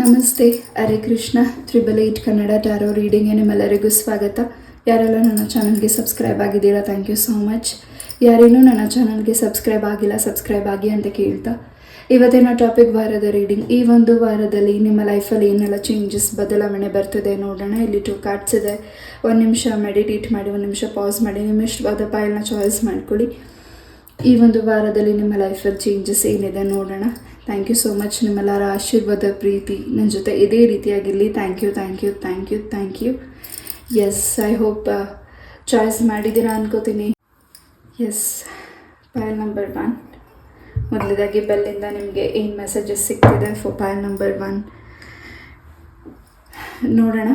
ನಮಸ್ತೆ, ಹರೇ ಕೃಷ್ಣ. 888 ಕನ್ನಡ ಟ್ಯಾರೋ ರೀಡಿಂಗ್ಗೆ ನಿಮ್ಮೆಲ್ಲರಿಗೂ ಸ್ವಾಗತ. ಯಾರೆಲ್ಲ ನನ್ನ ಚಾನಲ್ಗೆ ಸಬ್ಸ್ಕ್ರೈಬ್ ಆಗಿದ್ದೀರಾ, ಥ್ಯಾಂಕ್ ಯು ಸೋ ಮಚ್. ಯಾರೇನೂ ನನ್ನ ಚಾನಲ್ಗೆ ಸಬ್ಸ್ಕ್ರೈಬ್ ಆಗಿಲ್ಲ, ಸಬ್ಸ್ಕ್ರೈಬ್ ಆಗಿ ಅಂತ ಕೇಳ್ತಾ ಇವತ್ತಿನ ಟಾಪಿಕ್ ವಾರದ ರೀಡಿಂಗ್. ಈ ಒಂದು ವಾರದಲ್ಲಿ ನಿಮ್ಮ ಲೈಫಲ್ಲಿ ಏನೆಲ್ಲ ಚೇಂಜಸ್, ಬದಲಾವಣೆ ಬರ್ತಿದೆ ನೋಡೋಣ. ಇಲ್ಲಿ 2 ಕಾರ್ಡ್ಸ್ ಇದೆ. 1 ನಿಮಿಷ ಮೆಡಿಟೇಟ್ ಮಾಡಿ, 1 ನಿಮಿಷ ಪಾಸ್ ಮಾಡಿ, ನಿಮ್ಮ ಇಷ್ಟವಾದ ಪಾಯಲ್ನ ಚಾಯ್ಸ್ ಮಾಡ್ಕೊಳ್ಳಿ. ಈ ಒಂದು ವಾರದಲ್ಲಿ ನಿಮ್ಮ ಲೈಫಲ್ಲಿ ಚೇಂಜಸ್ ಏನಿದೆ ನೋಡೋಣ. Thank you so much. ನಿಮ್ಮೆಲ್ಲರ ಆಶೀರ್ವಾದ, ಪ್ರೀತಿ ನನ್ನ ಜೊತೆ ಇದೇ ರೀತಿಯಾಗಿರಲಿ. Thank you thank you thank you thank you. Yes, I hope choice ಮಾಡಿದ್ದೀರಾ ಅನ್ಕೋತೀನಿ. Yes, pile number 1. ಮೊದಲದಾಗಿ ಬೆಲ್ಲಿಂದ ನಿಮಗೆ ಏನು ಮೆಸೇಜಸ್ ಸಿಗ್ತಿದೆ ಫಾರ್ ಪಾಯಲ್ ನಂಬರ್ 1 ನೋಡೋಣ.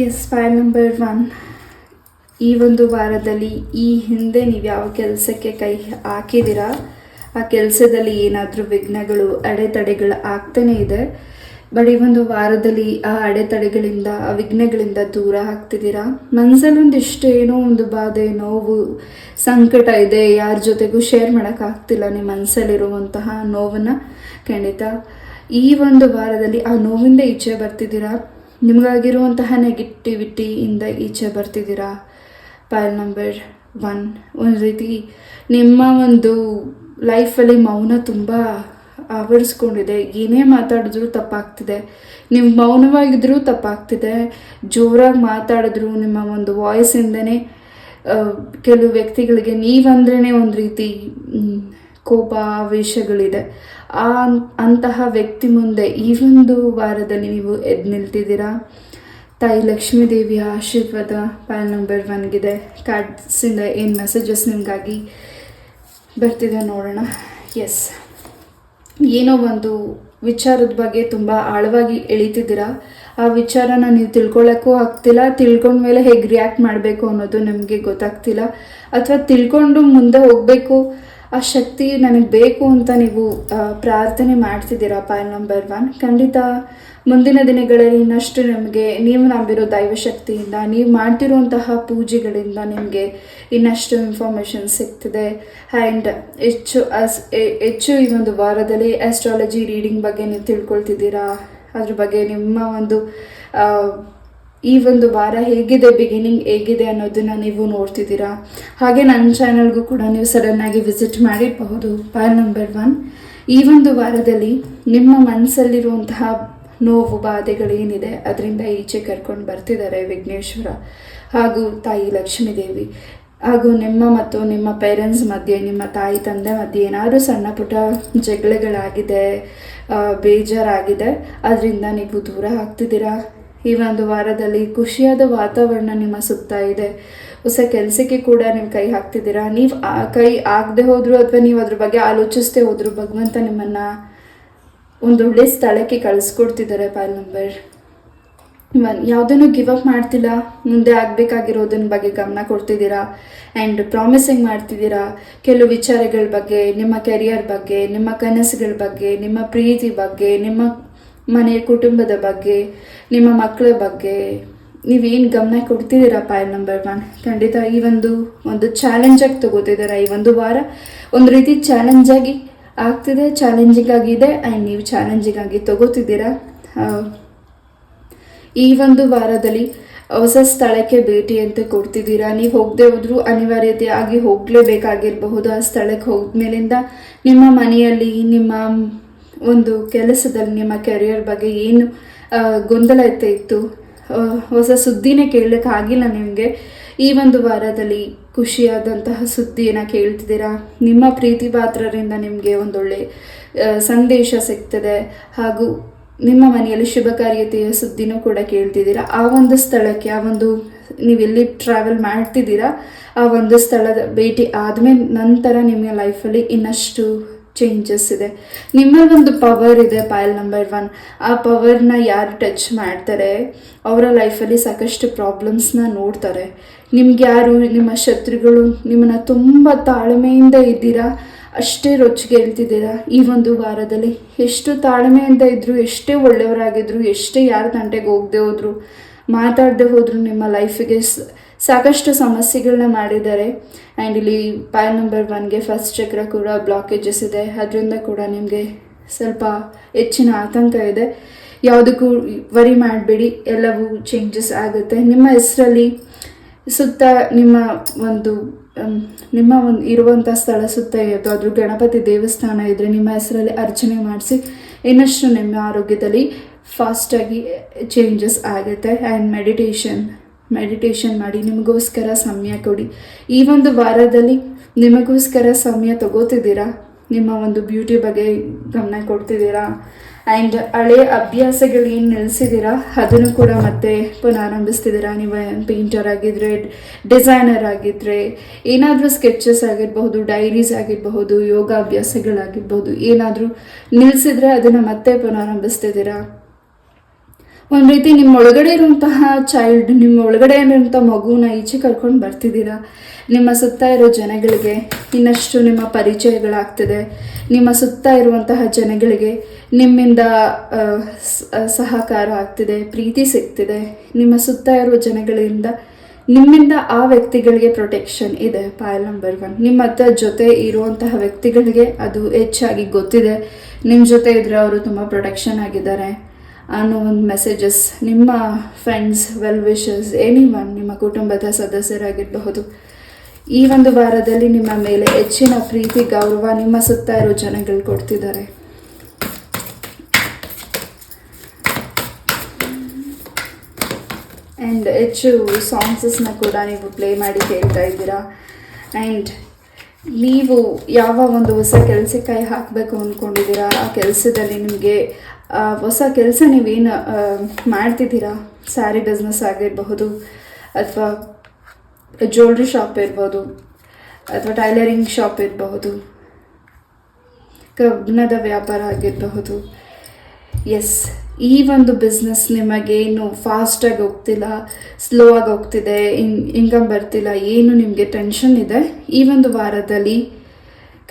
Yes, pile number 1. ಈ ಒಂದು ವಾರದಲ್ಲಿ ಈ ಹಿಂದೆ ನೀವು ಯಾವ ಕೆಲಸಕ್ಕೆ ಕೈ ಹಾಕಿದ್ದೀರಾ ಆ ಕೆಲಸದಲ್ಲಿ ಏನಾದರೂ ವಿಘ್ನಗಳು, ಅಡೆತಡೆಗಳು ಆಗ್ತಾನೇ ಇದೆ. ಬಟ್ ಈ ಒಂದು ವಾರದಲ್ಲಿ ಆ ಅಡೆತಡೆಗಳಿಂದ, ಆ ವಿಘ್ನಗಳಿಂದ ದೂರ ಆಗ್ತಿದ್ದೀರಾ. ಮನಸ್ಸಲ್ಲಿ ಒಂದಿಷ್ಟು ಏನೋ ಒಂದು ಬಾಧೆ, ನೋವು, ಸಂಕಟ ಇದೆ. ಯಾರ ಜೊತೆಗೂ ಶೇರ್ ಮಾಡೋಕ್ಕಾಗ್ತಿಲ್ಲ ನಿಮ್ಮ ಮನಸ್ಸಲ್ಲಿರುವಂತಹ ನೋವನ್ನು. ಖಂಡಿತ ಈ ಒಂದು ವಾರದಲ್ಲಿ ಆ ನೋವಿಂದ ಈಚೆ ಬರ್ತಿದ್ದೀರಾ. ನಿಮಗಾಗಿರುವಂತಹ ನೆಗೆಟಿವಿಟಿಯಿಂದ ಈಚೆ ಬರ್ತಿದ್ದೀರಾ. ಪಾಯಲ್ ನಂಬರ್ 1, ಒಂದು ರೀತಿ ನಿಮ್ಮ ಒಂದು ಲೈಫಲ್ಲಿ ಮೌನ ತುಂಬ ಆವರಿಸ್ಕೊಂಡಿದೆ. ಏನೇ ಮಾತಾಡಿದ್ರೂ ತಪ್ಪಾಗ್ತಿದೆ. ನೀವು ಮೌನವಾಗಿದ್ರೂ ತಪ್ಪಾಗ್ತಿದೆ. ಜೋರಾಗಿ ಮಾತಾಡಿದ್ರು ನಿಮ್ಮ ಒಂದು ವಾಯ್ಸಿಂದನೇ ಕೆಲವು ವ್ಯಕ್ತಿಗಳಿಗೆ ನೀವಂದ್ರೇ ಒಂದು ರೀತಿ ಕೋಪ, ಆವೇಶಗಳಿದೆ. ಅಂತಹ ವ್ಯಕ್ತಿ ಮುಂದೆ ಈ ಒಂದು ವಾರದಲ್ಲಿ ನೀವು ಎದ್ದು ನಿಲ್ತಿದ್ದೀರಾ. ತಾಯಿ ಲಕ್ಷ್ಮೀ ದೇವಿಯ ಆಶೀರ್ವಾದ ಪಾಯಲ್ ನಂಬರ್ 1ಗಿದೆ. ಕಾರ್ಡ್ಸಿಂದ ಏನು ಮೆಸೇಜಸ್ ನಿಮಗಾಗಿ ಬರ್ತಿದೆ ನೋಡೋಣ. ಎಸ್, ಏನೋ ಒಂದು ವಿಚಾರದ ಬಗ್ಗೆ ತುಂಬ ಆಳವಾಗಿ ಎಳಿತಿದ್ದೀರಾ. ಆ ವಿಚಾರನ ನೀವು ತಿಳ್ಕೊಳ್ಳೋಕ್ಕೂ ಆಗ್ತಿಲ್ಲ. ತಿಳ್ಕೊಂಡ್ಮೇಲೆ ಹೇಗೆ ರಿಯಾಕ್ಟ್ ಮಾಡಬೇಕು ಅನ್ನೋದು ನಿಮಗೆ ಗೊತ್ತಾಗ್ತಿಲ್ಲ. ಅಥವಾ ತಿಳ್ಕೊಂಡು ಮುಂದೆ ಹೋಗಬೇಕು, ಆ ಶಕ್ತಿ ನನಗೆ ಬೇಕು ಅಂತ ನೀವು ಪ್ರಾರ್ಥನೆ ಮಾಡ್ತಿದ್ದೀರಾ. ಪಾಯಲ್ ನಂಬರ್ 1 ಖಂಡಿತ ಮುಂದಿನ ದಿನಗಳಲ್ಲಿ ಇನ್ನಷ್ಟು ನಿಮಗೆ, ನೀವು ನಂಬಿರೋ ದೈವಶಕ್ತಿಯಿಂದ, ನೀವು ಮಾಡ್ತಿರುವಂತಹ ಪೂಜೆಗಳಿಂದ ನಿಮಗೆ ಇನ್ನಷ್ಟು ಇನ್ಫಾರ್ಮೇಷನ್ ಸಿಗ್ತಿದೆ. ಆ್ಯಂಡ್ ಹೆಚ್ಚು ಈ ಒಂದು ವಾರದಲ್ಲಿ ಆಸ್ಟ್ರಾಲಜಿ ರೀಡಿಂಗ್ ಬಗ್ಗೆ ನೀವು ತಿಳ್ಕೊಳ್ತಿದ್ದೀರಾ. ಅದ್ರ ಬಗ್ಗೆ ನಿಮ್ಮ ಒಂದು ಈ ಒಂದು ವಾರ ಹೇಗಿದೆ, ಬಿಗಿನಿಂಗ್ ಹೇಗಿದೆ ಅನ್ನೋದನ್ನು ನೀವು ನೋಡ್ತಿದ್ದೀರಾ. ಹಾಗೆ ನನ್ನ ಚಾನಲ್ಗೂ ಕೂಡ ನೀವು ಸಡನ್ನಾಗಿ ವಿಸಿಟ್ ಮಾಡಿರಬಹುದು. ಪಾಯಲ್ ನಂಬರ್ 1 ಈ ಒಂದು ವಾರದಲ್ಲಿ ನಿಮ್ಮ ಮನಸ್ಸಲ್ಲಿರುವಂತಹ ನೋವು, ಬಾಧೆಗಳೇನಿದೆ ಅದರಿಂದ ಈಚೆ ಕರ್ಕೊಂಡು ಬರ್ತಿದ್ದಾರೆ ವಿಘ್ನೇಶ್ವರ ಹಾಗೂ ತಾಯಿ ಲಕ್ಷ್ಮೀ ದೇವಿ. ಹಾಗೂ ನಿಮ್ಮ ಮತ್ತು ನಿಮ್ಮ ಪೇರೆಂಟ್ಸ್ ಮಧ್ಯೆ, ನಿಮ್ಮ ತಾಯಿ ತಂದೆ ಮಧ್ಯೆ ಏನಾದರೂ ಸಣ್ಣ ಪುಟ್ಟ ಜಗಳಗಳಾಗಿದೆ, ಬೇಜಾರಾಗಿದೆ, ಅದರಿಂದ ನೀವು ದೂರ ಆಗ್ತಿದ್ದೀರಾ. ಈ ಒಂದು ವಾರದಲ್ಲಿ ಖುಷಿಯಾದ ವಾತಾವರಣ ನಿಮ್ಮ ಸುತ್ತ ಇದೆ. ಹೊಸ ಕೆಲಸಕ್ಕೆ ಕೂಡ ನೀವು ಕೈ ಹಾಕ್ತಿದ್ದೀರಾ. ನೀವು ಕೈ ಆಗದೆ ಹೋದರೂ ಅಥವಾ ನೀವು ಅದ್ರ ಬಗ್ಗೆ ಆಲೋಚಿಸದೆ ಹೋದರೂ ಭಗವಂತ ನಿಮ್ಮನ್ನು ಒಂದೊಳ್ಳೆ ಸ್ಥಳಕ್ಕೆ ಕಳಿಸ್ಕೊಡ್ತಿದ್ದಾರೆ. ಪಾಯಲ್ ನಂಬರ್ 1 ಯಾವುದನ್ನು ಗಿವ್ ಅಪ್ ಮಾಡ್ತಿಲ್ಲ. ಮುಂದೆ ಆಗಬೇಕಾಗಿರೋದನ್ನ ಬಗ್ಗೆ ಗಮನ ಕೊಡ್ತಿದ್ದೀರಾ. ಆ್ಯಂಡ್ ಪ್ರಾಮಿಸಿಂಗ್ ಮಾಡ್ತಿದ್ದೀರಾ ಕೆಲವು ವಿಚಾರಗಳ ಬಗ್ಗೆ, ನಿಮ್ಮ ಕೆರಿಯರ್ ಬಗ್ಗೆ, ನಿಮ್ಮ ಕನಸುಗಳ ಬಗ್ಗೆ, ನಿಮ್ಮ ಪ್ರೀತಿ ಬಗ್ಗೆ, ನಿಮ್ಮ ಮನೆಯ ಕುಟುಂಬದ ಬಗ್ಗೆ, ನಿಮ್ಮ ಮಕ್ಕಳ ಬಗ್ಗೆ ನೀವೇನು ಗಮನ ಕೊಡ್ತಿದ್ದೀರಾ. ಪಾಯಲ್ ನಂಬರ್ 1 ಖಂಡಿತ ಈ ಒಂದು ಚಾಲೆಂಜಾಗಿ ತಗೋತಿದ್ದೀರಾ. ಈ ಒಂದು ವಾರ ಒಂದು ರೀತಿ ಚಾಲೆಂಜಾಗಿ ಆಗ್ತಿದೆ, ಚಾಲೆಂಜಿಂಗ್ ಆಗಿದೆ. ಆ್ಯಂಡ್ ನೀವು ಚಾಲೆಂಜಿಂಗ್ ಆಗಿ ತಗೋತಿದ್ದೀರಾ. ಈ ಒಂದು ವಾರದಲ್ಲಿ ಹೊಸ ಸ್ಥಳಕ್ಕೆ ಭೇಟಿ ಅಂತ ಕೊಡ್ತಿದ್ದೀರಾ. ನೀವು ಹೋಗದೆ ಹೋದರೂ ಅನಿವಾರ್ಯತೆಯಾಗಿ ಹೋಗಲೇಬೇಕಾಗಿರಬಹುದು. ಆ ಸ್ಥಳಕ್ಕೆ ಹೋದ್ಮೇಲಿಂದ ನಿಮ್ಮ ಮನೆಯಲ್ಲಿ, ನಿಮ್ಮ ಒಂದು ಕೆಲಸದಲ್ಲಿ, ನಿಮ್ಮ ಕೆರಿಯರ್ ಬಗ್ಗೆ ಏನು ಗೊಂದಲ ಇತ್ತು, ಹೊಸ ಸುದ್ದಿನೇ ಕೇಳೋಕ್ಕಾಗಿಲ್ಲ ನಿಮಗೆ. ಈ ಒಂದು ವಾರದಲ್ಲಿ ಖುಷಿಯಾದಂತಹ ಸುದ್ದಿಯನ್ನು ಕೇಳ್ತಿದ್ದೀರಾ. ನಿಮ್ಮ ಪ್ರೀತಿ ಪಾತ್ರರಿಂದ ನಿಮಗೆ ಒಂದೊಳ್ಳೆ ಸಂದೇಶ ಸಿಗ್ತದೆ. ಹಾಗೂ ನಿಮ್ಮ ಮನೆಯಲ್ಲಿ ಶುಭ ಕಾರ್ಯತೆಯ ಸುದ್ದಿನೂ ಕೂಡ ಕೇಳ್ತಿದ್ದೀರಾ. ಆ ಒಂದು ಸ್ಥಳಕ್ಕೆ, ಆ ಒಂದು ನೀವೆಲ್ಲಿ ಟ್ರಾವೆಲ್ ಮಾಡ್ತಿದ್ದೀರಾ ಆ ಒಂದು ಸ್ಥಳದ ಭೇಟಿ ಆದಮೇಲೆ ನಂತರ ನಿಮ್ಮ ಲೈಫಲ್ಲಿ ಇನ್ನಷ್ಟು ಚೇಂಜಸ್ ಇದೆ. ನಿಮ್ಮ ಒಂದು ಪವರ್ ಇದೆ ಪಾಯಲ್ ನಂಬರ್ 1. ಆ ಪವರ್ನ ಯಾರು ಟಚ್ ಮಾಡ್ತಾರೆ ಅವರ ಲೈಫಲ್ಲಿ ಸಾಕಷ್ಟು ಪ್ರಾಬ್ಲಮ್ಸ್ನ ನೋಡ್ತಾರೆ. ನಿಮ್ಗೆ ಯಾರು ನಿಮ್ಮ ಶತ್ರುಗಳು ನಿಮ್ಮನ್ನು ತುಂಬ ತಾಳ್ಮೆಯಿಂದ ಇದ್ದೀರಾ, ಅಷ್ಟೇ ರೊಚ್ಚಿಗೆ ಹೇಳ್ತಿದ್ದೀರಾ. ಈ ಒಂದು ವಾರದಲ್ಲಿ ಎಷ್ಟು ತಾಳ್ಮೆಯಿಂದ ಇದ್ದರು, ಎಷ್ಟೇ ಒಳ್ಳೆಯವರಾಗಿದ್ದರು, ಎಷ್ಟೇ ಯಾರ ತಂಟೆಗೆ ಹೋಗದೆ ಹೋದ್ರು, ಮಾತಾಡದೆ ಹೋದ್ರು ನಿಮ್ಮ ಲೈಫಿಗೆ ಸಾಕಷ್ಟು ಸಮಸ್ಯೆಗಳನ್ನ ಮಾಡಿದ್ದಾರೆ. ಆ್ಯಂಡ್ ಇಲ್ಲಿ ಪಾಯಲ್ ನಂಬರ್ 1ಗೆ ಫಸ್ಟ್ ಚಕ್ರ ಕೂಡ ಬ್ಲಾಕೇಜಸ್ ಇದೆ. ಅದರಿಂದ ಕೂಡ ನಿಮಗೆ ಸ್ವಲ್ಪ ಹೆಚ್ಚಿನ ಆತಂಕ ಇದೆ. ಯಾವುದಕ್ಕೂ ವರಿ ಮಾಡಬೇಡಿ, ಎಲ್ಲವೂ ಚೇಂಜಸ್ ಆಗುತ್ತೆ. ನಿಮ್ಮ ಹೆಸರಲ್ಲಿ ಸುತ್ತ ನಿಮ್ಮ ಒಂದು ಇರುವಂಥ ಸ್ಥಳ ಸುತ್ತ ಯಾವುದಾದ್ರೂ ಗಣಪತಿ ದೇವಸ್ಥಾನ ಇದ್ದರೆ ನಿಮ್ಮ ಹೆಸರಲ್ಲಿ ಅರ್ಚನೆ ಮಾಡಿಸಿ, ಇನ್ನಷ್ಟು ನಿಮ್ಮ ಆರೋಗ್ಯದಲ್ಲಿ ಫಾಸ್ಟಾಗಿ ಚೇಂಜಸ್ ಆಗುತ್ತೆ. ಆ್ಯಂಡ್ ಮೆಡಿಟೇಷನ್ ಮಾಡಿ, ನಿಮಗೋಸ್ಕರ ಸಮಯ ಕೊಡಿ. ಈ ಒಂದು ವಾರದಲ್ಲಿ ನಿಮಗೋಸ್ಕರ ಸಮಯ ತಗೋತಿದ್ದೀರಾ, ನಿಮ್ಮ ಒಂದು ಬ್ಯೂಟಿ ಬಗ್ಗೆ ಗಮನ ಕೊಡ್ತಿದ್ದೀರಾ. ಆ್ಯಂಡ್ ಹಳೆಯ ಅಭ್ಯಾಸಗಳು ಏನು ನಿಲ್ಲಿಸಿದ್ದೀರಾ ಅದನ್ನು ಕೂಡ ಮತ್ತೆ ಪುನರಾರಂಭಿಸ್ತಿದ್ದೀರಾ. ನೀವು ಪೇಂಟರ್ ಆಗಿದ್ದರೆ, ಡಿಸೈನರ್ ಆಗಿದ್ದರೆ, ಏನಾದರೂ ಸ್ಕೆಚಸ್ ಆಗಿರಬಹುದು, ಡೈರೀಸ್ ಆಗಿರಬಹುದು, ಯೋಗಾಭ್ಯಾಸಗಳಾಗಿರ್ಬೋದು, ಏನಾದರೂ ನಿಲ್ಲಿಸಿದ್ರೆ ಅದನ್ನು ಮತ್ತೆ ಪುನರಾರಂಭಿಸ್ತಿದ್ದೀರಾ. ಒಂದು ರೀತಿ ನಿಮ್ಮ ಒಳಗಡೆ ಇರುವಂತಹ ಚೈಲ್ಡ್, ನಿಮ್ಮ ಒಳಗಡೆ ಇರುವಂಥ ಮಗುನ ಈಚೆ ಕರ್ಕೊಂಡು ಬರ್ತಿದ್ದೀರಾ. ನಿಮ್ಮ ಸುತ್ತ ಇರೋ ಜನಗಳಿಗೆ ಇನ್ನಷ್ಟು ನಿಮ್ಮ ಪರಿಚಯಗಳಾಗ್ತಿದೆ. ನಿಮ್ಮ ಸುತ್ತ ಇರುವಂತಹ ಜನಗಳಿಗೆ ನಿಮ್ಮಿಂದ ಸಹಕಾರ ಆಗ್ತಿದೆ, ಪ್ರೀತಿ ಸಿಗ್ತಿದೆ. ನಿಮ್ಮ ಸುತ್ತ ಇರುವ ಜನಗಳಿಂದ ನಿಮ್ಮಿಂದ ಆ ವ್ಯಕ್ತಿಗಳಿಗೆ ಪ್ರೊಟೆಕ್ಷನ್ ಇದೆ. ಪಾಯಲ್ ನಂಬರ್ 1 ನಿಮ್ಮ ಜೊತೆ ಇರುವಂತಹ ವ್ಯಕ್ತಿಗಳಿಗೆ ಅದು ಹೆಚ್ಚಾಗಿ ಗೊತ್ತಿದೆ. ನಿಮ್ಮ ಜೊತೆ ಇದ್ದರೆ ಅವರು ತುಂಬ ಪ್ರೊಟೆಕ್ಷನ್ ಆಗಿದ್ದಾರೆ ಅನ್ನೋ ಒಂದು ಮೆಸೇಜಸ್ ನಿಮ್ಮ ಫ್ರೆಂಡ್ಸ್, ವೆಲ್ ವಿಶರ್ಸ್, ಎನಿವನ್, ನಿಮ್ಮ ಕುಟುಂಬದ ಸದಸ್ಯರಾಗಿರಬಹುದು. ಈ ಒಂದು ವಾರದಲ್ಲಿ ನಿಮ್ಮ ಮೇಲೆ ಹೆಚ್ಚಿನ ಪ್ರೀತಿ, ಗೌರವ ನಿಮ್ಮ ಸುತ್ತ ಇರೋ ಜನಗಳು ಕೊಡ್ತಿದ್ದಾರೆ. ಆ್ಯಂಡ್ ಹೆಚ್ಚು ಸಾಂಗ್ಸಸ್ನ ಕೂಡ ನೀವು ಪ್ಲೇ ಮಾಡಿ ಕೇಳ್ತಾ ಇದ್ದೀರಾ. ಆ್ಯಂಡ್ ನೀವು ಯಾವ ಒಂದು ಹೊಸ ಕೆಲಸಕ್ಕೆ ಕೈ ಹಾಕಬೇಕು ಅಂದ್ಕೊಂಡಿದ್ದೀರಾ, ಆ ಕೆಲಸದಲ್ಲಿ ನಿಮಗೆ ಹೊಸ ಕೆಲಸ ನೀವೇನು ಮಾಡ್ತಿದ್ದೀರಾ, ಸ್ಯಾರಿ ಬಿಸ್ನೆಸ್ ಆಗಿರಬಹುದು, ಅಥವಾ ಜ್ಯುವೆಲ್ರಿ ಶಾಪ್ ಇರ್ಬೋದು, ಅಥವಾ ಟೈಲರಿಂಗ್ ಶಾಪ್ ಇರಬಹುದು, ಕಬ್ಬಿಣದ ವ್ಯಾಪಾರ ಆಗಿರಬಹುದು. ಎಸ್, ಈ ಒಂದು ಬಿಸ್ನೆಸ್ ನಿಮಗೇನು ಫಾಸ್ಟಾಗಿ ಹೋಗ್ತಿಲ್ಲ, ಸ್ಲೋ ಆಗಿ ಹೋಗ್ತಿದೆ, ಇನ್ಕಮ್ ಬರ್ತಿಲ್ಲ, ಏನು ನಿಮಗೆ ಟೆನ್ಷನ್ ಇದೆ, ಈ ಒಂದು ವಾರದಲ್ಲಿ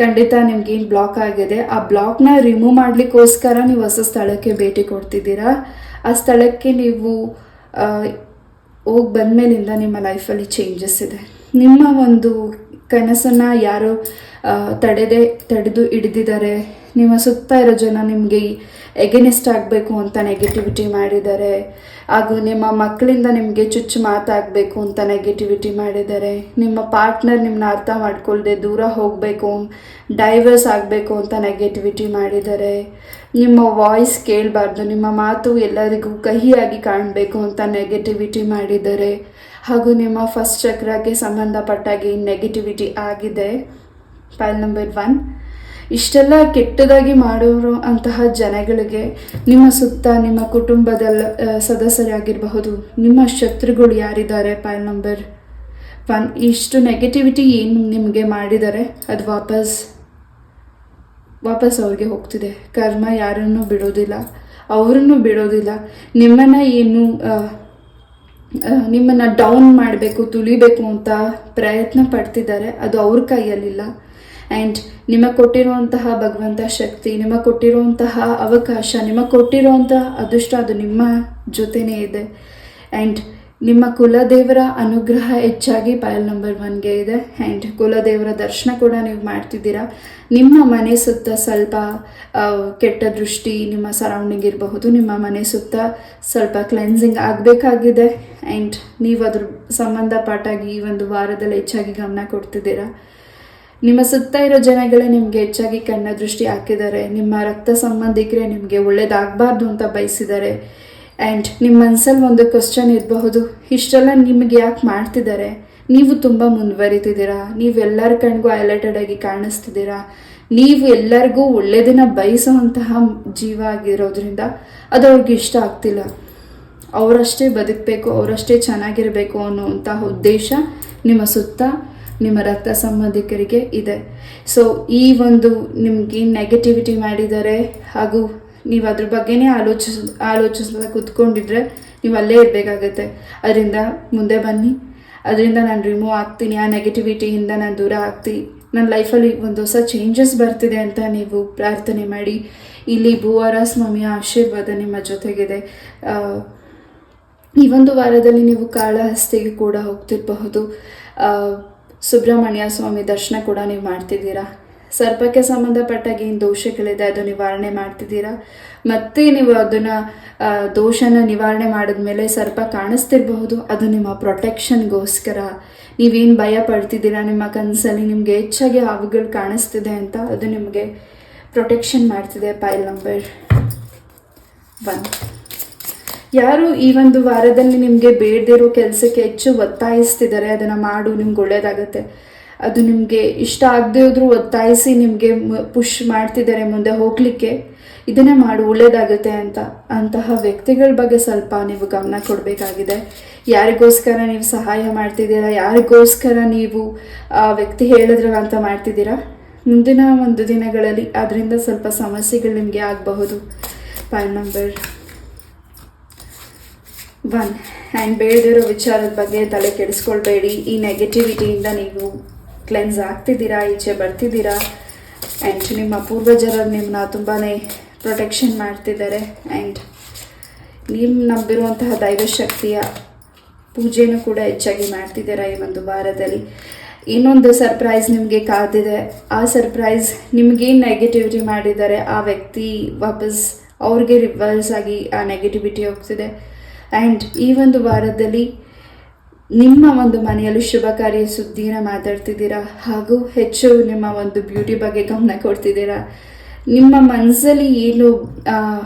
ಖಂಡಿತ ನಿಮ್ಗೇನು ಬ್ಲಾಕ್ ಆಗಿದೆ ಆ ಬ್ಲಾಕ್ನ ರಿಮೂವ್ ಮಾಡಲಿಕ್ಕೋಸ್ಕರ ನೀವು ಹೊಸ ಸ್ಥಳಕ್ಕೆ ಭೇಟಿ ಕೊಡ್ತಿದ್ದೀರಾ. ಆ ಸ್ಥಳಕ್ಕೆ ನೀವು ಹೋಗಿ ಬಂದಮೇಲಿಂದ ನಿಮ್ಮ ಲೈಫಲ್ಲಿ ಚೇಂಜಸ್ ಇದೆ. ನಿಮ್ಮ ಒಂದು ಕನಸನ್ನು ಯಾರೋ ತಡೆದು ಹಿಡಿದಿದ್ದಾರೆ. ನಿಮ್ಮ ಸುತ್ತ ಇರೋ ಜನ ನಿಮಗೆ ಎಗೇನೆಸ್ಟ್ ಆಗಬೇಕು ಅಂತ ನೆಗೆಟಿವಿಟಿ ಮಾಡಿದ್ದಾರೆ. ಹಾಗೂ ನಿಮ್ಮ ಮಕ್ಕಳಿಂದ ನಿಮಗೆ ಚುಚ್ಚು ಮಾತಾಗಬೇಕು ಅಂತ ನೆಗೆಟಿವಿಟಿ ಮಾಡಿದ್ದಾರೆ. ನಿಮ್ಮ ಪಾರ್ಟ್ನರ್ ನಿಮ್ಮನ್ನ ಅರ್ಥ ಮಾಡ್ಕೊಳ್ದೆ ದೂರ ಹೋಗಬೇಕು, ಡೈವರ್ಸ್ ಆಗಬೇಕು ಅಂತ ನೆಗೆಟಿವಿಟಿ ಮಾಡಿದ್ದಾರೆ. ನಿಮ್ಮ ವಾಯ್ಸ್ ಕೇಳಬಾರ್ದು, ನಿಮ್ಮ ಮಾತು ಎಲ್ಲರಿಗೂ ಕಹಿಯಾಗಿ ಕಾಣಬೇಕು ಅಂತ ನೆಗೆಟಿವಿಟಿ ಮಾಡಿದ್ದಾರೆ. ಹಾಗೂ ನಿಮ್ಮ ಫಸ್ಟ್ ಚಕ್ರಕ್ಕೆ ಸಂಬಂಧಪಟ್ಟಾಗಿ ನೆಗೆಟಿವಿಟಿ ಆಗಿದೆ. ಪಾಯಲ್ ನಂಬರ್ 1, ಇಷ್ಟೆಲ್ಲ ಕೆಟ್ಟದಾಗಿ ಮಾಡೋರು ಅಂತಹ ಜನಗಳಿಗೆ ನಿಮ್ಮ ಸುತ್ತ ನಿಮ್ಮ ಕುಟುಂಬದ ಸದಸ್ಯರಾಗಿರಬಹುದು, ನಿಮ್ಮ ಶತ್ರುಗಳು ಯಾರಿದ್ದಾರೆ ಪಾಯಲ್ ನಂಬರ್ 1, ಇಷ್ಟು ನೆಗೆಟಿವಿಟಿ ಏನು ನಿಮಗೆ ಮಾಡಿದ್ದಾರೆ ಅದು ವಾಪಸ್ ಅವ್ರಿಗೆ ಹೋಗ್ತಿದೆ. ಕರ್ಮ ಯಾರನ್ನೂ ಬಿಡೋದಿಲ್ಲ, ಅವರನ್ನು ಬಿಡೋದಿಲ್ಲ. ನಿಮ್ಮನ್ನು ಡೌನ್ ಮಾಡಬೇಕು, ತುಳಿಬೇಕು ಅಂತ ಪ್ರಯತ್ನ ಪಡ್ತಿದ್ದಾರೆ, ಅದು ಅವ್ರ ಕೈಯಲ್ಲಿಲ್ಲ. ಆ್ಯಂಡ್ ನಿಮಗೆ ಕೊಟ್ಟಿರುವಂತಹ ಭಗವಂತ ಶಕ್ತಿ, ನಿಮಗೆ ಕೊಟ್ಟಿರುವಂತಹ ಅವಕಾಶ, ನಿಮಗೆ ಕೊಟ್ಟಿರುವಂತಹ ಅದೃಷ್ಟ ಅದು ನಿಮ್ಮ ಜೊತೆನೇ ಇದೆ. ಆ್ಯಂಡ್ ನಿಮ್ಮ ಕುಲದೇವರ ಅನುಗ್ರಹ ಹೆಚ್ಚಾಗಿ ಪಾಯಲ್ ನಂಬರ್ 1ಗೆ ಇದೆ. ಆ್ಯಂಡ್ ಕುಲದೇವರ ದರ್ಶನ ಕೂಡ ನೀವು ಮಾಡ್ತಿದ್ದೀರಾ. ನಿಮ್ಮ ಮನೆ ಸುತ್ತ ಸ್ವಲ್ಪ ಕೆಟ್ಟ ದೃಷ್ಟಿ, ನಿಮ್ಮ ಸರೌಂಡಿಂಗ್ ಇರಬಹುದು, ನಿಮ್ಮ ಮನೆ ಸುತ್ತ ಸ್ವಲ್ಪ ಕ್ಲೆನ್ಸಿಂಗ್ ಆಗಬೇಕಾಗಿದೆ. ಆ್ಯಂಡ್ ನೀವು ಅದ್ರ ಸಂಬಂಧಪಟ್ಟಾಗಿ ಈ ಒಂದು ವಾರದಲ್ಲಿ ಹೆಚ್ಚಾಗಿ ಗಮನ ಕೊಡ್ತಿದ್ದೀರಾ. ನಿಮ್ಮ ಸುತ್ತ ಇರೋ ಜನಗಳೇ ನಿಮಗೆ ಹೆಚ್ಚಾಗಿ ಕಣ್ಣ ದೃಷ್ಟಿ ಹಾಕಿದ್ದಾರೆ. ನಿಮ್ಮ ರಕ್ತ ಸಂಬಂಧಿಕರೇ ನಿಮಗೆ ಒಳ್ಳೇದಾಗಬಾರ್ದು ಅಂತ ಬಯಸಿದ್ದಾರೆ. ಆ್ಯಂಡ್ ನಿಮ್ಮ ಮನಸ್ಸಲ್ಲಿ ಒಂದು ಕ್ವಶನ್ ಇರಬಹುದು, ಇಷ್ಟೆಲ್ಲ ನಿಮಗೆ ಯಾಕೆ ಮಾಡ್ತಿದ್ದಾರೆ, ನೀವು ತುಂಬ ಮುಂದುವರಿತಿದ್ದೀರಾ, ನೀವೆಲ್ಲರ ಕಣ್ಗೂ ಹೈಲೈಟೆಡ್ ಆಗಿ ಕಾಣಿಸ್ತಿದ್ದೀರಾ, ನೀವು ಎಲ್ಲರಿಗೂ ಒಳ್ಳೆಯದನ್ನ ಬಯಸುವಂತಹ ಜೀವ ಆಗಿರೋದ್ರಿಂದ ಅದು ಅವ್ರಿಗೆ ಇಷ್ಟ ಆಗ್ತಿಲ್ಲ. ಅವರಷ್ಟೇ ಬದುಕಬೇಕು, ಅವರಷ್ಟೇ ಚೆನ್ನಾಗಿರಬೇಕು ಅನ್ನುವಂತಹ ಉದ್ದೇಶ ನಿಮ್ಮ ಸುತ್ತ ನಿಮ್ಮ ರಕ್ತ ಸಂಬಂಧಿಕರಿಗೆ ಇದೆ. ಸೊ ಈ ಒಂದು ನಿಮಗೆ ನೆಗೆಟಿವಿಟಿ ಮಾಡಿದ್ದಾರೆ ಹಾಗೂ ನೀವು ಅದ್ರ ಬಗ್ಗೆನೇ ಆಲೋಚಿಸ್ತಾ ಕೂತ್ಕೊಂಡಿದ್ರೆ ನೀವು ಅಲ್ಲೇ ಇರಬೇಕಾಗತ್ತೆ. ಅದರಿಂದ ಮುಂದೆ ಬನ್ನಿ, ಅದರಿಂದ ನಾನು ರಿಮೂವ್ ಆಗ್ತೀನಿ, ಆ ನೆಗೆಟಿವಿಟಿಯಿಂದ ನಾನು ದೂರ ಆಗ್ತೀನಿ, ನನ್ನ ಲೈಫಲ್ಲಿ ಒಂದು ಹೊಸ ಚೇಂಜಸ್ ಬರ್ತಿದೆ ಅಂತ ನೀವು ಪ್ರಾರ್ಥನೆ ಮಾಡಿ. ಇಲ್ಲಿ ಭೂವಾರ ಸ್ವಾಮಿಯ ಆಶೀರ್ವಾದ ನಿಮ್ಮ ಜೊತೆಗಿದೆ. ಈ ಒಂದು ವಾರದಲ್ಲಿ ನೀವು ಕಾಳಹಸ್ತಿಗೆ ಕೂಡ ಹೋಗ್ತಿರಬಹುದು. ಸುಬ್ರಹ್ಮಣ್ಯ ಸ್ವಾಮಿ ದರ್ಶನ ಕೂಡ ನೀವು ಮಾಡ್ತಿದ್ದೀರಾ. ಸರ್ಪಕ್ಕೆ ಸಂಬಂಧಪಟ್ಟಾಗ ಏನು ದೋಷಗಳಿದೆ ಅದು ನಿವಾರಣೆ ಮಾಡ್ತಿದ್ದೀರಾ. ಮತ್ತೆ ನೀವು ಅದನ್ನು ದೋಷನ ನಿವಾರಣೆ ಮಾಡಿದ್ಮೇಲೆ ಸರ್ಪ ಕಾಣಿಸ್ತಿರಬಹುದು, ಅದು ನಿಮ್ಮ ಪ್ರೊಟೆಕ್ಷನ್ಗೋಸ್ಕರ. ನೀವೇನು ಭಯ ಪಡ್ತಿದ್ದೀರಾ ನಿಮ್ಮ ಕನಸಲ್ಲಿ ನಿಮಗೆ ಹೆಚ್ಚಾಗಿ ಹಾವುಗಳು ಕಾಣಿಸ್ತಿದೆ ಅಂತ, ಅದು ನಿಮಗೆ ಪ್ರೊಟೆಕ್ಷನ್ ಮಾಡ್ತಿದೆ. ಪೈಲ್ ನಂಬರ್ 1. ಯಾರು ಈ ಒಂದು ವಾರದಲ್ಲಿ ನಿಮಗೆ ಬೇಡದಿರೋ ಕೆಲಸಕ್ಕೆ ಹೆಚ್ಚು ಒತ್ತಾಯಿಸ್ತಿದ್ದಾರೆ, ಅದನ್ನು ಮಾಡು ನಿಮ್ಗೆ ಒಳ್ಳೇದಾಗುತ್ತೆ, ಅದು ನಿಮಗೆ ಇಷ್ಟ ಆಗದೆ ಹೋದ್ರೂ ಒತ್ತಾಯಿಸಿ ನಿಮಗೆ ಪುಷ್ ಮಾಡ್ತಿದ್ದಾರೆ ಮುಂದೆ ಹೋಗಲಿಕ್ಕೆ, ಇದನ್ನೇ ಮಾಡು ಒಳ್ಳೇದಾಗುತ್ತೆ ಅಂತಹ ವ್ಯಕ್ತಿಗಳ ಬಗ್ಗೆ ಸ್ವಲ್ಪ ನೀವು ಗಮನ ಕೊಡಬೇಕಾಗಿದೆ. ಯಾರಿಗೋಸ್ಕರ ನೀವು ಸಹಾಯ ಮಾಡ್ತಿದ್ದೀರಾ, ಯಾರಿಗೋಸ್ಕರ ನೀವು ಆ ವ್ಯಕ್ತಿ ಹೇಳಿದ್ರಲ್ಲ ಅಂತ ಮಾಡ್ತಿದ್ದೀರಾ, ಮುಂದಿನ ಒಂದು ದಿನಗಳಲ್ಲಿ ಅದರಿಂದ ಸ್ವಲ್ಪ ಸಮಸ್ಯೆಗಳು ನಿಮಗೆ ಆಗಬಹುದು. Point number 1. ಆ್ಯಂಡ್ ಬೇಡದಿರೋ ವಿಚಾರದ ಬಗ್ಗೆ ತಲೆ ಕೆಡಿಸ್ಕೊಳ್ಬೇಡಿ. ಈ ನೆಗೆಟಿವಿಟಿಯಿಂದ ನೀವು ಕ್ಲೆನ್ಸ್ ಆಗ್ತಿದ್ದೀರಾ, ಈಚೆ ಬರ್ತಿದ್ದೀರಾ. ಆ್ಯಂಡ್ ನಿಮ್ಮ ಪೂರ್ವಜರು ನಿಮ್ಮನ್ನ ತುಂಬಾ ಪ್ರೊಟೆಕ್ಷನ್ ಮಾಡ್ತಿದ್ದಾರೆ. ಆ್ಯಂಡ್ ನೀವು ನಂಬಿರುವಂತಹ ದೈವಶಕ್ತಿಯ ಪೂಜೆನೂ ಕೂಡ ಹೆಚ್ಚಾಗಿ ಮಾಡ್ತಿದ್ದೀರಾ ಈ ಒಂದು ವಾರದಲ್ಲಿ. ಇನ್ನೊಂದು ಸರ್ಪ್ರೈಸ್ ನಿಮಗೆ ಕಾದಿದೆ. ಆ ಸರ್ಪ್ರೈಸ್ ನಿಮಗೇನು ನೆಗೆಟಿವಿಟಿ ಮಾಡಿದ್ದಾರೆ ಆ ವ್ಯಕ್ತಿ ವಾಪಸ್ ಅವ್ರಿಗೆ ರಿವರ್ಸ್ ಆಗಿ ಆ ನೆಗೆಟಿವಿಟಿ ಹೋಗ್ತಿದೆ. ಆ್ಯಂಡ್ ಈ ಒಂದು ವಾರದಲ್ಲಿ ನಿಮ್ಮ ಒಂದು ಮನೆಯಲ್ಲಿ ಶುಭ ಕಾರ್ಯ ಸುದ್ದಿನ ಮಾತಾಡ್ತಿದ್ದೀರಾ, ಹಾಗೂ ಹೆಚ್ಚು ನಿಮ್ಮ ಒಂದು ಬ್ಯೂಟಿ ಬಗ್ಗೆ ಗಮನ ಕೊಡ್ತಿದ್ದೀರಾ. ನಿಮ್ಮ ಮನಸ್ಸಲ್ಲಿ ಏನು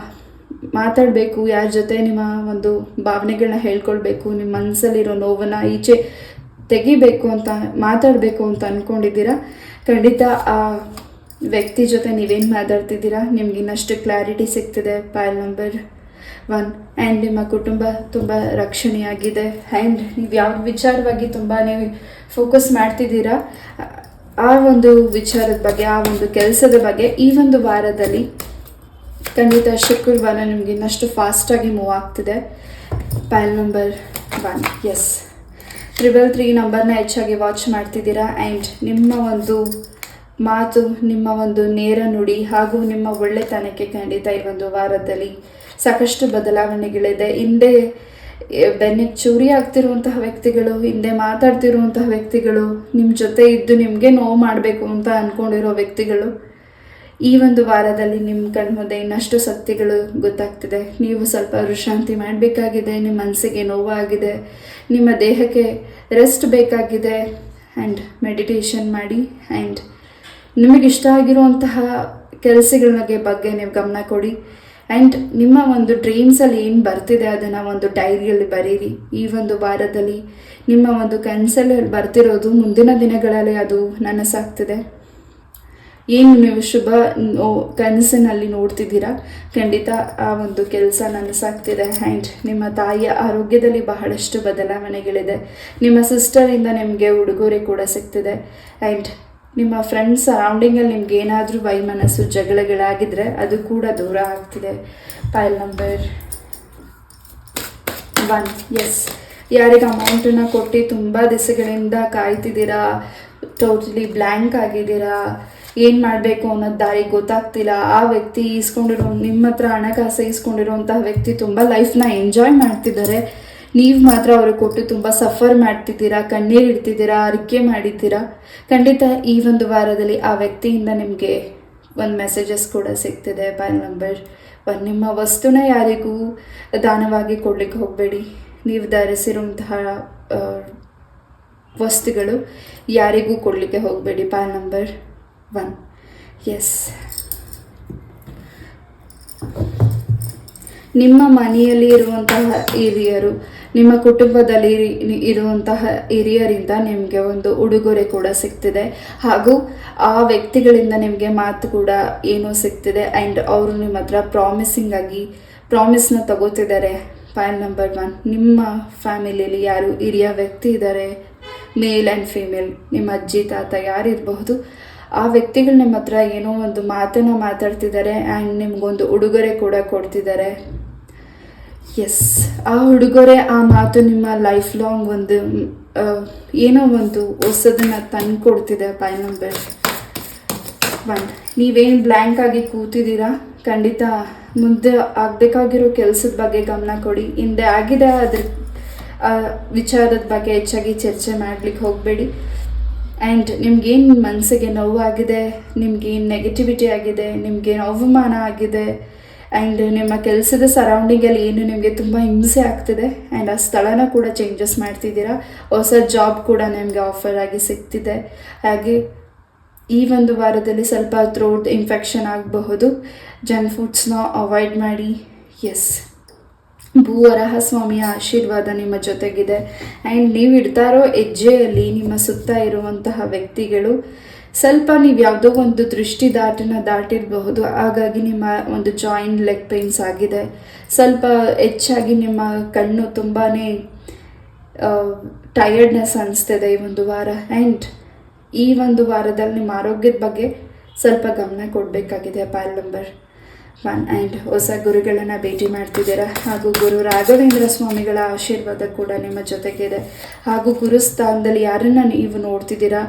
ಮಾತಾಡಬೇಕು, ಯಾರ ಜೊತೆ ನಿಮ್ಮ ಒಂದು ಭಾವನೆಗಳನ್ನ ಹೇಳ್ಕೊಳ್ಬೇಕು, ನಿಮ್ಮ ಮನಸ್ಸಲ್ಲಿರೋ ನೋವನ್ನು ಈಚೆ ತೆಗಿಬೇಕು ಅಂತ ಮಾತಾಡಬೇಕು ಅಂತ ಅಂದ್ಕೊಂಡಿದ್ದೀರಾ. ಖಂಡಿತ ಆ ವ್ಯಕ್ತಿ ಜೊತೆ ನೀವೇನು ಮಾತಾಡ್ತಿದ್ದೀರಾ ನಿಮ್ಗೆ ಇನ್ನಷ್ಟು ಕ್ಲಾರಿಟಿ ಸಿಗ್ತಿದೆ. Pile number 1. ಆ್ಯಂಡ್ ನಿಮ್ಮ ಕುಟುಂಬ ತುಂಬ ರಕ್ಷಣೆಯಾಗಿದೆ. ಆ್ಯಂಡ್ ನೀವು ಯಾವ ವಿಚಾರವಾಗಿ ತುಂಬಾ ಫೋಕಸ್ ಮಾಡ್ತಿದ್ದೀರಾ ಆ ಒಂದು ವಿಚಾರದ ಬಗ್ಗೆ, ಆ ಒಂದು ಕೆಲಸದ ಬಗ್ಗೆ ಈ ಒಂದು ವಾರದಲ್ಲಿ ಖಂಡಿತ ಶುಕ್ರವಾರ ನಿಮಗೆ ಇನ್ನಷ್ಟು ಫಾಸ್ಟಾಗಿ ಮೂವ್ ಆಗ್ತಿದೆ. ಪೈಲ್ ನಂಬರ್ 1. ಎಸ್, 333 ನಂಬರ್ನ ಹೆಚ್ಚಾಗಿ ವಾಚ್ ಮಾಡ್ತಿದ್ದೀರಾ. ಆ್ಯಂಡ್ ನಿಮ್ಮ ಒಂದು ಮಾತು, ನಿಮ್ಮ ಒಂದು ನೇರ ನುಡಿ ಹಾಗೂ ನಿಮ್ಮ ಒಳ್ಳೆತನಕ್ಕೆ ಖಂಡಿತ ಈ ಒಂದು ವಾರದಲ್ಲಿ ಸಾಕಷ್ಟು ಬದಲಾವಣೆಗಳಿದೆ. ಹಿಂದೆ ಬೆನ್ನಿಗೆ ಚೂರಿ ಆಗ್ತಿರುವಂತಹ ವ್ಯಕ್ತಿಗಳು, ಹಿಂದೆ ಮಾತಾಡ್ತಿರುವಂತಹ ವ್ಯಕ್ತಿಗಳು, ನಿಮ್ಮ ಜೊತೆ ಇದ್ದು ನಿಮಗೆ ನೋವು ಮಾಡಬೇಕು ಅಂತ ಅಂದ್ಕೊಂಡಿರೋ ವ್ಯಕ್ತಿಗಳು ಈ ಒಂದು ವಾರದಲ್ಲಿ ನಿಮ್ಮ ಕಣ್ಮುಂದೆ ಇನ್ನಷ್ಟು ಸತ್ಯಗಳು ಗೊತ್ತಾಗ್ತಿದೆ. ನೀವು ಸ್ವಲ್ಪ ವಿಶ್ರಾಂತಿ ಮಾಡಬೇಕಾಗಿದೆ, ನಿಮ್ಮ ಮನಸ್ಸಿಗೆ ನೋವಾಗಿದೆ, ನಿಮ್ಮ ದೇಹಕ್ಕೆ ರೆಸ್ಟ್ ಬೇಕಾಗಿದೆ. ಆ್ಯಂಡ್ ಮೆಡಿಟೇಷನ್ ಮಾಡಿ. ಆ್ಯಂಡ್ ನಿಮಗಿಷ್ಟ ಆಗಿರುವಂತಹ ಕೆಲಸಗಳ ಬಗ್ಗೆ ನೀವು ಗಮನ ಕೊಡಿ. ಆ್ಯಂಡ್ ನಿಮ್ಮ ಒಂದು ಡ್ರೀಮ್ಸಲ್ಲಿ ಏನು ಬರ್ತಿದೆ ಅದನ್ನು ಒಂದು ಡೈರಿಯಲ್ಲಿ ಬರೀರಿ. ಈ ಒಂದು ವಾರದಲ್ಲಿ ನಿಮ್ಮ ಒಂದು ಕನಸಲ್ಲಿ ಬರ್ತಿರೋದು ಮುಂದಿನ ದಿನಗಳಲ್ಲಿ ಅದು ನನಸಾಗ್ತಿದೆ. ಏನು ನೀವು ಶುಭ ಕನಸಿನಲ್ಲಿ ನೋಡ್ತಿದ್ದೀರಾ ಖಂಡಿತ ಆ ಒಂದು ಕೆಲಸ ನನಸಾಗ್ತಿದೆ. ಆ್ಯಂಡ್ ನಿಮ್ಮ ತಾಯಿಯ ಆರೋಗ್ಯದಲ್ಲಿ ಬಹಳಷ್ಟು ಬದಲಾವಣೆಗಳಿದೆ. ನಿಮ್ಮ ಸಿಸ್ಟರಿಂದ ನಿಮಗೆ ಉಡುಗೊರೆ ಕೂಡ ಸಿಗ್ತಿದೆ. ಆ್ಯಂಡ್ ನಿಮ್ಮ ಫ್ರೆಂಡ್ಸ್ ಸರೌಂಡಿಂಗಲ್ಲಿ ನಿಮ್ಗೆ ಏನಾದರೂ ವೈಮನಸ್ಸು ಜಗಳಗಳಾಗಿದ್ದರೆ ಅದು ಕೂಡ ದೂರ ಆಗ್ತಿದೆ. ಪೈಲ್ ನಂಬರ್ 1. ಎಸ್, ಯಾರಿಗೆ ಅಮೌಂಟನ್ನು ಕೊಟ್ಟು ತುಂಬ ದಿವಸಗಳಿಂದ ಕಾಯ್ತಿದ್ದೀರಾ, ಟೋಟಲಿ ಬ್ಲ್ಯಾಂಕ್ ಆಗಿದ್ದೀರಾ, ಏನು ಮಾಡಬೇಕು ಅನ್ನೋದು ದಾರಿ ಗೊತ್ತಾಗ್ತಿಲ್ಲ, ಆ ವ್ಯಕ್ತಿ ನಿಮ್ಮ ಹತ್ರ ಹಣಕಾಸು ಇಸ್ಕೊಂಡಿರುವಂತಹ ವ್ಯಕ್ತಿ ತುಂಬ ಲೈಫ್ನ ಎಂಜಾಯ್ ಮಾಡ್ತಿದ್ದಾರೆ, ನೀವು ಮಾತ್ರ ಅವ್ರಿಗೆ ಕೊಟ್ಟು ತುಂಬ ಸಫರ್ ಮಾಡ್ತಿದ್ದೀರಾ, ಕಣ್ಣೀರು ಇಡ್ತಿದ್ದೀರಾ, ಅರಿಕೆ ಮಾಡಿದ್ದೀರಾ. ಖಂಡಿತ ಈ ಒಂದು ವಾರದಲ್ಲಿ ಆ ವ್ಯಕ್ತಿಯಿಂದ ನಿಮಗೆ ಒಂದು ಮೆಸೇಜಸ್ ಕೂಡ ಸಿಗ್ತಿದೆ. Pile number 1. ನಿಮ್ಮ ವಸ್ತುನ ಯಾರಿಗೂ ದಾನವಾಗಿ ಕೊಡ್ಲಿಕ್ಕೆ ಹೋಗಬೇಡಿ. ನೀವು ಧರಿಸಿರುವಂತಹ ವಸ್ತುಗಳು ಯಾರಿಗೂ ಕೊಡಲಿಕ್ಕೆ ಹೋಗಬೇಡಿ. ಪೈಲ್ ನಂಬರ್ 1. ಎಸ್, ನಿಮ್ಮ ಮನೆಯಲ್ಲಿ ಇರುವಂತಹ ಹಿರಿಯರು, ನಿಮ್ಮ ಕುಟುಂಬದಲ್ಲಿ ಇರುವಂತಹ ಹಿರಿಯರಿಂದ ನಿಮಗೆ ಒಂದು ಉಡುಗೊರೆ ಕೂಡ ಸಿಗ್ತಿದೆ. ಹಾಗೂ ಆ ವ್ಯಕ್ತಿಗಳಿಂದ ನಿಮಗೆ ಮಾತು ಕೂಡ ಏನೋ ಸಿಗ್ತಿದೆ. ಆ್ಯಂಡ್ ಅವರು ನಿಮ್ಮ ಹತ್ರ ಪ್ರಾಮಿಸ್ನ ತಗೋತಿದ್ದಾರೆ. ಫೈಲ್ ನಂಬರ್ 1, ನಿಮ್ಮ ಫ್ಯಾಮಿಲಿಯಲ್ಲಿ ಯಾರು ಹಿರಿಯ ವ್ಯಕ್ತಿ ಇದ್ದಾರೆ, ಮೇಲ್ ಆ್ಯಂಡ್ ಫೀಮೇಲ್, ನಿಮ್ಮ ಅಜ್ಜಿ ತಾತ ಯಾರಿರಬಹುದು, ಆ ವ್ಯಕ್ತಿಗಳು ನಿಮ್ಮ ಹತ್ರ ಏನೋ ಒಂದು ಮಾತನ್ನು ಮಾತಾಡ್ತಿದ್ದಾರೆ ಆ್ಯಂಡ್ ನಿಮಗೊಂದು ಉಡುಗೊರೆ ಕೂಡ ಕೊಡ್ತಿದ್ದಾರೆ. ಎಸ್, ಆ ಉಡುಗೊರೆ, ಆ ಮಾತು ನಿಮ್ಮ ಲೈಫ್ ಲಾಂಗ್ ಒಂದು ಏನೋ ಒಂದು ಹೊಸದನ್ನು ತಂದು ಕೊಡ್ತಿದೆ. ಫೈಲ್ ನಂಬರ್ 1, ನೀವೇನು ಬ್ಲ್ಯಾಂಕ್ ಆಗಿ ಕೂತಿದ್ದೀರಾ, ಖಂಡಿತ ಮುಂದೆ ಆಗಬೇಕಾಗಿರೋ ಕೆಲಸದ ಬಗ್ಗೆ ಗಮನ ಕೊಡಿ. ಹಿಂದೆ ಆಗಿದೆ ಅದ್ರ ವಿಚಾರದ ಬಗ್ಗೆ ಹೆಚ್ಚಾಗಿ ಚರ್ಚೆ ಮಾಡಲಿಕ್ಕೆ ಹೋಗಬೇಡಿ. ಆ್ಯಂಡ್ ನಿಮ್ಗೇನು ಮನಸ್ಸಿಗೆ ನೋವಾಗಿದೆ, ನಿಮ್ಗೇನು ನೆಗೆಟಿವಿಟಿ ಆಗಿದೆ, ನಿಮ್ಗೇನು ಅವಮಾನ ಆಗಿದೆ, ಆ್ಯಂಡ್ ನಿಮ್ಮ ಕೆಲಸದ ಸರೌಂಡಿಂಗಲ್ಲಿ ಏನು ನಿಮಗೆ ತುಂಬ ಹಿಂಸೆ ಆಗ್ತಿದೆ, ಆ್ಯಂಡ್ ಆ ಸ್ಥಳನ ಕೂಡ ಚೇಂಜಸ್ ಮಾಡ್ತಿದ್ದೀರಾ. ಹೊಸ ಜಾಬ್ ಕೂಡ ನಿಮಗೆ ಆಫರ್ ಆಗಿ ಸಿಗ್ತಿದೆ. ಹಾಗೆ ಈ ಒಂದು ವಾರದಲ್ಲಿ ಸ್ವಲ್ಪ ಥ್ರೋಟ್ ಇನ್ಫೆಕ್ಷನ್ ಆಗಬಹುದು. ಜಂಕ್ ಫುಡ್ಸ್ನ ಅವಾಯ್ಡ್ ಮಾಡಿ. ಎಸ್, ಭೂವರಾಹ ಸ್ವಾಮಿಯ ಆಶೀರ್ವಾದ ನಿಮ್ಮ ಜೊತೆಗಿದೆ. ಆ್ಯಂಡ್ ನೀವು ಇಡ್ತಾ ಇರೋ ಹೆಜ್ಜೆಯಲ್ಲಿ ನಿಮ್ಮ ಸುತ್ತ ಇರುವಂತಹ ವ್ಯಕ್ತಿಗಳು ಸ್ವಲ್ಪ ನೀವು ಯಾವುದೋ ಒಂದು ದಾಟಿರಬಹುದು. ಹಾಗಾಗಿ ನಿಮ್ಮ ಒಂದು ಜಾಯಿಂಟ್ ಲೆಗ್ ಪೇನ್ಸ್ ಆಗಿದೆ. ಸ್ವಲ್ಪ ಹೆಚ್ಚಾಗಿ ನಿಮ್ಮ ಕಣ್ಣು ತುಂಬಾ ಟಯರ್ಡ್ನೆಸ್ ಅನಿಸ್ತಿದೆ ಈ ಒಂದು ವಾರ. ಆ್ಯಂಡ್ ಈ ಒಂದು ವಾರದಲ್ಲಿ ನಿಮ್ಮ ಆರೋಗ್ಯದ ಬಗ್ಗೆ ಸ್ವಲ್ಪ ಗಮನ ಕೊಡಬೇಕಾಗಿದೆ. File number 1. ಆ್ಯಂಡ್ ಹೊಸ ಗುರುಗಳನ್ನು ಭೇಟಿ ಮಾಡ್ತಿದ್ದೀರಾ. ಹಾಗೂ ಗುರು ರಾಘವೇಂದ್ರ ಸ್ವಾಮಿಗಳ ಆಶೀರ್ವಾದ ಕೂಡ ನಿಮ್ಮ ಜೊತೆಗಿದೆ. ಹಾಗೂ ಗುರುಸ್ಥಾನದಲ್ಲಿ ಯಾರನ್ನು ನೀವು ನೋಡ್ತಿದ್ದೀರಾ,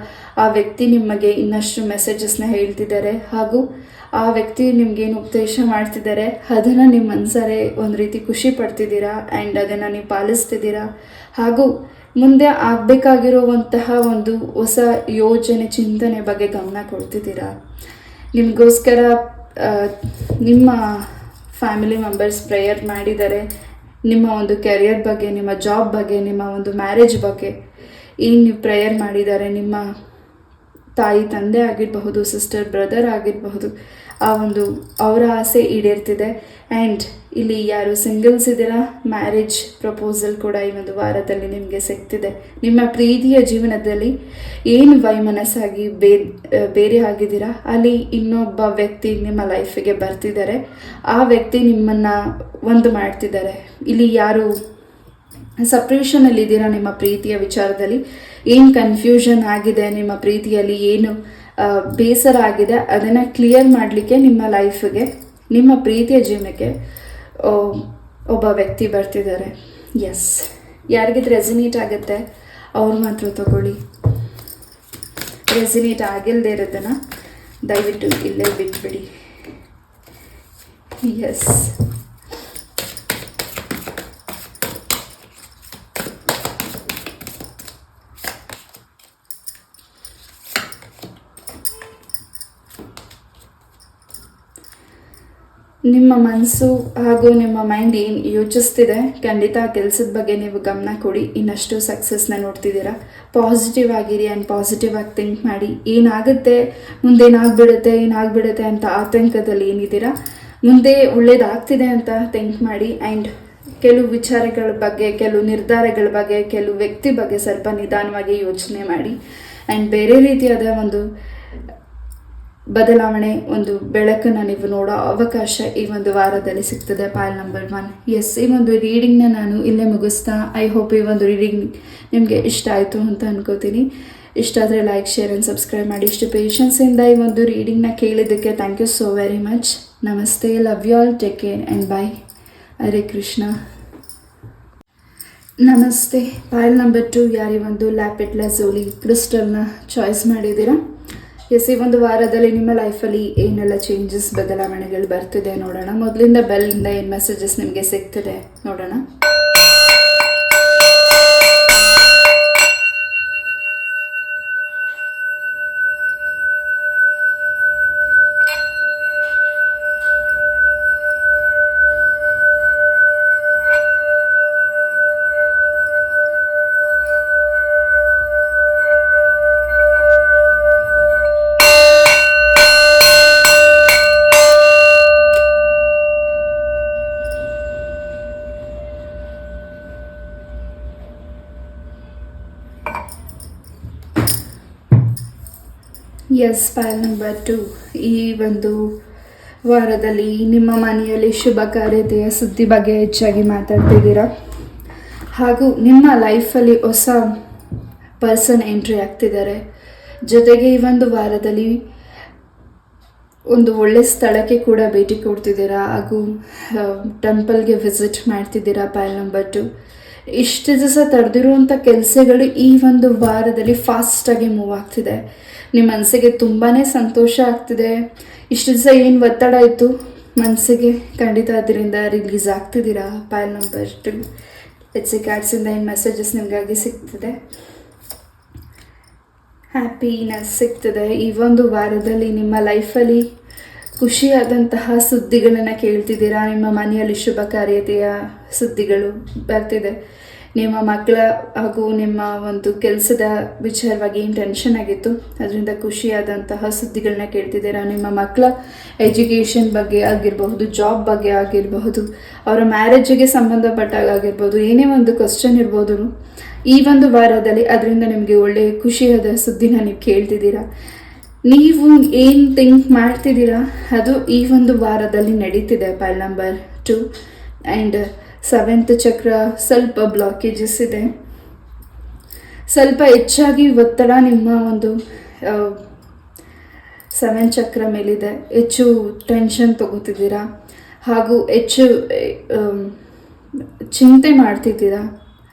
ಆ ವ್ಯಕ್ತಿ ನಿಮಗೆ ಇನ್ನಷ್ಟು ಮೆಸೇಜಸ್ನ ಹೇಳ್ತಿದ್ದಾರೆ. ಹಾಗೂ ಆ ವ್ಯಕ್ತಿ ನಿಮಗೇನು ಉಪದೇಶ ಮಾಡ್ತಿದ್ದಾರೆ ಅದನ್ನು ನಿಮ್ಮ ಮನಸ್ಸರೇ ಒಂದು ರೀತಿ ಖುಷಿ ಪಡ್ತಿದ್ದೀರಾ. ಆ್ಯಂಡ್ ಅದನ್ನು ನೀವು ಪಾಲಿಸ್ತಿದ್ದೀರಾ. ಹಾಗೂ ಮುಂದೆ ಆಗಬೇಕಾಗಿರುವಂತಹ ಒಂದು ಹೊಸ ಯೋಜನೆ, ಚಿಂತನೆ ಬಗ್ಗೆ ಗಮನ ಕೊಡ್ತಿದ್ದೀರಾ. ನಿಮಗೋಸ್ಕರ ನಿಮ್ಮ ಫ್ಯಾಮಿಲಿ ಮೆಂಬರ್ಸ್ ಪ್ರೇಯರ್ ಮಾಡಿದ್ದಾರೆ. ನಿಮ್ಮ ಒಂದು ಕೆರಿಯರ್ ಬಗ್ಗೆ, ನಿಮ್ಮ ಜಾಬ್ ಬಗ್ಗೆ, ನಿಮ್ಮ ಒಂದು ಮ್ಯಾರೇಜ್ ಬಗ್ಗೆ ಏನು ನೀವು ಪ್ರೇಯರ್ ಮಾಡಿದ್ದಾರೆ. ನಿಮ್ಮ ತಾಯಿ ತಂದೆ ಆಗಿರಬಹುದು, ಸಿಸ್ಟರ್ ಬ್ರದರ್ ಆಗಿರಬಹುದು, ಅವರ ಆಸೆ ಈಡೇರ್ತಿದೆ. ಆ್ಯಂಡ್ ಇಲ್ಲಿ ಯಾರು ಸಿಂಗಲ್ಸ್ ಇದ್ದೀರಾ, ಮ್ಯಾರೇಜ್ ಪ್ರಪೋಸಲ್ ಕೂಡ ಈ ಒಂದು ವಾರದಲ್ಲಿ ನಿಮಗೆ ಸಿಗ್ತಿದೆ. ನಿಮ್ಮ ಪ್ರೀತಿಯ ಜೀವನದಲ್ಲಿ ಏನು ವೈಮನಸ್ಸಾಗಿ ಬೇರೆ ಆಗಿದ್ದೀರಾ, ಅಲ್ಲಿ ಇನ್ನೊಬ್ಬ ವ್ಯಕ್ತಿ ನಿಮ್ಮ ಲೈಫಿಗೆ ಬರ್ತಿದ್ದಾರೆ. ಆ ವ್ಯಕ್ತಿ ನಿಮ್ಮನ್ನು ಒಂದು ಮಾಡ್ತಿದ್ದಾರೆ. ಇಲ್ಲಿ ಯಾರು ಸಪ್ರೇಷನಲ್ಲಿದ್ದೀರಾ, ನಿಮ್ಮ ಪ್ರೀತಿಯ ವಿಚಾರದಲ್ಲಿ ಏನು ಕನ್ಫ್ಯೂಷನ್ ಆಗಿದೆ, ನಿಮ್ಮ ಪ್ರೀತಿಯಲ್ಲಿ ಏನು ಬೇಸರ ಆಗಿದೆ, ಅದನ್ನು ಕ್ಲಿಯರ್ ಮಾಡಲಿಕ್ಕೆ ನಿಮ್ಮ ಲೈಫಿಗೆ, ನಿಮ್ಮ ಪ್ರೀತಿಯ ಜೀವನಕ್ಕೆ ಒಬ್ಬ ವ್ಯಕ್ತಿ ಬರ್ತಿದ್ದಾರೆ. ಎಸ್, ಯಾರಿಗಿದು ರೆಸಿನೇಟ್ ಆಗುತ್ತೆ ಅವ್ರು ಮಾತ್ರ ತಗೊಳ್ಳಿ. ರೆಸಿನೇಟ್ ಆಗಿಲ್ಲದೆ ಇರೋದನ್ನು ದಯವಿಟ್ಟು ಇಲ್ಲೇ ಬಿಟ್ಬಿಡಿ. ಎಸ್, ನಿಮ್ಮ ಮನಸ್ಸು ಹಾಗೂ ನಿಮ್ಮ ಮೈಂಡ್ ಏನು ಯೋಚಿಸ್ತಿದೆ, ಖಂಡಿತ ಆ ಕೆಲಸದ ಬಗ್ಗೆ ನೀವು ಗಮನ ಕೊಡಿ. ಇನ್ನಷ್ಟು ಸಕ್ಸಸ್ನ ನೋಡ್ತಿದ್ದೀರಾ. ಪಾಸಿಟಿವ್ ಆಗಿರಿ ಆ್ಯಂಡ್ ಪಾಸಿಟಿವ್ ಆಗಿ ಥಿಂಕ್ ಮಾಡಿ. ಏನಾಗುತ್ತೆ, ಮುಂದೆ ಏನಾಗ್ಬಿಡುತ್ತೆ ಅಂತ ಆತಂಕದಲ್ಲಿ ಏನಿದ್ದೀರಾ, ಮುಂದೆ ಒಳ್ಳೇದಾಗ್ತಿದೆ ಅಂತ ಥಿಂಕ್ ಮಾಡಿ. ಆ್ಯಂಡ್ ಕೆಲವು ವಿಚಾರಗಳ ಬಗ್ಗೆ, ಕೆಲವು ನಿರ್ಧಾರಗಳ ಬಗ್ಗೆ, ಕೆಲವು ವ್ಯಕ್ತಿ ಬಗ್ಗೆ ಸ್ವಲ್ಪ ನಿಧಾನವಾಗಿ ಯೋಚನೆ ಮಾಡಿ. ಆ್ಯಂಡ್ ಬೇರೆ ರೀತಿಯಾದ ಒಂದು ಬದಲಾವಣೆ, ಒಂದು ಬೆಳಕನ್ನು ನೀವು ನೋಡೋ ಅವಕಾಶ ಈ ಒಂದು ವಾರದಲ್ಲಿ ಸಿಗ್ತದೆ. File number 1. ಎಸ್, ಈ ಒಂದು ರೀಡಿಂಗ್ನ ನಾನು ಇಲ್ಲೇ ಮುಗಿಸ್ತಾ, ಐ ಹೋಪ್ ಈ ಒಂದು ರೀಡಿಂಗ್ ನಿಮಗೆ ಇಷ್ಟ ಆಯಿತು ಅಂತ ಅನ್ಕೋತೀನಿ. ಇಷ್ಟ ಆದರೆ ಲೈಕ್, ಶೇರ್ ಆ್ಯಂಡ್ ಸಬ್ಸ್ಕ್ರೈಬ್ ಮಾಡಿ. ಇಷ್ಟು ಪೇಷನ್ಸಿಂದ ಈ ಒಂದು ರೀಡಿಂಗ್ನ ಕೇಳಿದ್ದಕ್ಕೆ thank you so very much. ನಮಸ್ತೆ, love you all, take care and bye. Hare Krishna. ನಮಸ್ತೆ. ಫೈಲ್ ನಂಬರ್ 2, ಯಾರಿ ಒಂದು ಲ್ಯಾಪಿಡ್ ಲಜೂಲಿ ಕ್ರಿಸ್ಟಲ್ನ ಚಾಯ್ಸ್ ಮಾಡಿದ್ದೀರಾ. ಎಸ್, ಈ ಒಂದು ವಾರದಲ್ಲಿ ನಿಮ್ಮ ಲೈಫಲ್ಲಿ ಏನೆಲ್ಲ ಚೇಂಜಸ್, ಬದಲಾವಣೆಗಳು ಬರ್ತಿದೆ ನೋಡೋಣ. ಮೊದಲಿಂದ ಬೆಲ್ಲಿಂದ ಏನು ಮೆಸೇಜಸ್ ನಿಮಗೆ ಸಿಗ್ತಿದೆ ನೋಡೋಣ. Yes, file number 2. ಈ ಒಂದು ವಾರದಲ್ಲಿ ನಿಮ್ಮ ಮನೆಯಲ್ಲಿ ಶುಭ ಕಾರ್ಯತೆಯ ಸುದ್ದಿ ಬಗ್ಗೆ ಹೆಚ್ಚಾಗಿ ಮಾತಾಡ್ತಿದ್ದೀರಾ. ಹಾಗೂ ನಿಮ್ಮ ಲೈಫಲ್ಲಿ ಹೊಸ ಪರ್ಸನ್ ಎಂಟ್ರಿ ಆಗ್ತಿದ್ದಾರೆ. ಜೊತೆಗೆ ಈ ಒಂದು ವಾರದಲ್ಲಿ ಒಂದು ಒಳ್ಳೆ ಸ್ಥಳಕ್ಕೆ ಕೂಡ ಭೇಟಿ ಕೊಡ್ತಿದ್ದೀರಾ ಹಾಗೂ ಟೆಂಪಲ್ಗೆ ವಿಸಿಟ್ ಮಾಡ್ತಿದ್ದೀರಾ. File number 2. ಇಷ್ಟು ದಿವಸ ತಡೆದಿರುವಂಥ ಕೆಲಸಗಳು ಈ ಒಂದು ವಾರದಲ್ಲಿ ಫಾಸ್ಟಾಗಿ ಮೂವ್ ಆಗ್ತಿದೆ. ನಿಮ್ಮ ಮನಸ್ಸಿಗೆ ತುಂಬಾ ಸಂತೋಷ ಆಗ್ತಿದೆ. ಇಷ್ಟು ದಿವಸ ಏನು ಒತ್ತಡ ಇತ್ತು ಮನಸ್ಸಿಗೆ, ಖಂಡಿತ ಅದರಿಂದ ರಿಲೀಸ್ ಆಗ್ತಿದ್ದೀರಾ. Pile number 2. ಎಚ್ ಸಿ ಕಾರ್ಡ್ಸಿಂದ ಏನು ಮೆಸೇಜಸ್ ನಿಮಗಾಗಿ ಸಿಗ್ತಿದೆ. ಹ್ಯಾಪಿನೆಸ್ ಸಿಗ್ತದೆ. ಈ ಒಂದು ವಾರದಲ್ಲಿ ನಿಮ್ಮ ಲೈಫಲ್ಲಿ ಖುಷಿಯಾದಂತಹ ಸುದ್ದಿಗಳನ್ನು ಕೇಳ್ತಿದ್ದೀರಾ. ನಿಮ್ಮ ಮನೆಯಲ್ಲಿ ಶುಭ ಕಾರ್ಯತೆಯ ಸುದ್ದಿಗಳು ಬರ್ತಿದೆ. ನಿಮ್ಮ ಮಕ್ಕಳ ಹಾಗೂ ನಿಮ್ಮ ಒಂದು ಕೆಲಸದ ವಿಚಾರವಾಗಿ ಏನು ಟೆನ್ಷನ್ ಆಗಿತ್ತು ಅದರಿಂದ ಖುಷಿಯಾದಂತಹ ಸುದ್ದಿಗಳನ್ನ ಕೇಳ್ತಿದ್ದೀರಾ. ನಿಮ್ಮ ಮಕ್ಕಳ ಎಜುಕೇಷನ್ ಬಗ್ಗೆ ಆಗಿರಬಹುದು, ಜಾಬ್ ಬಗ್ಗೆ ಆಗಿರಬಹುದು, ಅವರ ಮ್ಯಾರೇಜಿಗೆ ಸಂಬಂಧಪಟ್ಟಾಗಿರ್ಬೋದು, ಏನೇ ಒಂದು ಕ್ವಶನ್ ಇರ್ಬೋದು, ಈ ಒಂದು ವಾರದಲ್ಲಿ ಅದರಿಂದ ನಿಮಗೆ ಒಳ್ಳೆಯ ಖುಷಿಯಾದ ಸುದ್ದಿನ ನೀವು ಕೇಳ್ತಿದ್ದೀರಾ. ನೀವು ಏನು ಥಿಂಕ್ ಮಾಡ್ತಿದ್ದೀರಾ ಅದು ಈ ಒಂದು ವಾರದಲ್ಲಿ ನಡೀತಿದೆ. File number 2. ಆ್ಯಂಡ್ 7th ಚಕ್ರ ಸ್ವಲ್ಪ ಬ್ಲಾಕೇಜಸ್ ಇದೆ. ಸ್ವಲ್ಪ ಹೆಚ್ಚಾಗಿ ಒತ್ತಡ ನಿಮ್ಮ ಒಂದು 7 ಚಕ್ರ ಮೇಲಿದೆ. ಹೆಚ್ಚು ಟೆನ್ಷನ್ ತಗೋತಿದ್ದೀರಾ ಹಾಗೂ ಹೆಚ್ಚು ಚಿಂತೆ ಮಾಡ್ತಿದ್ದೀರಾ.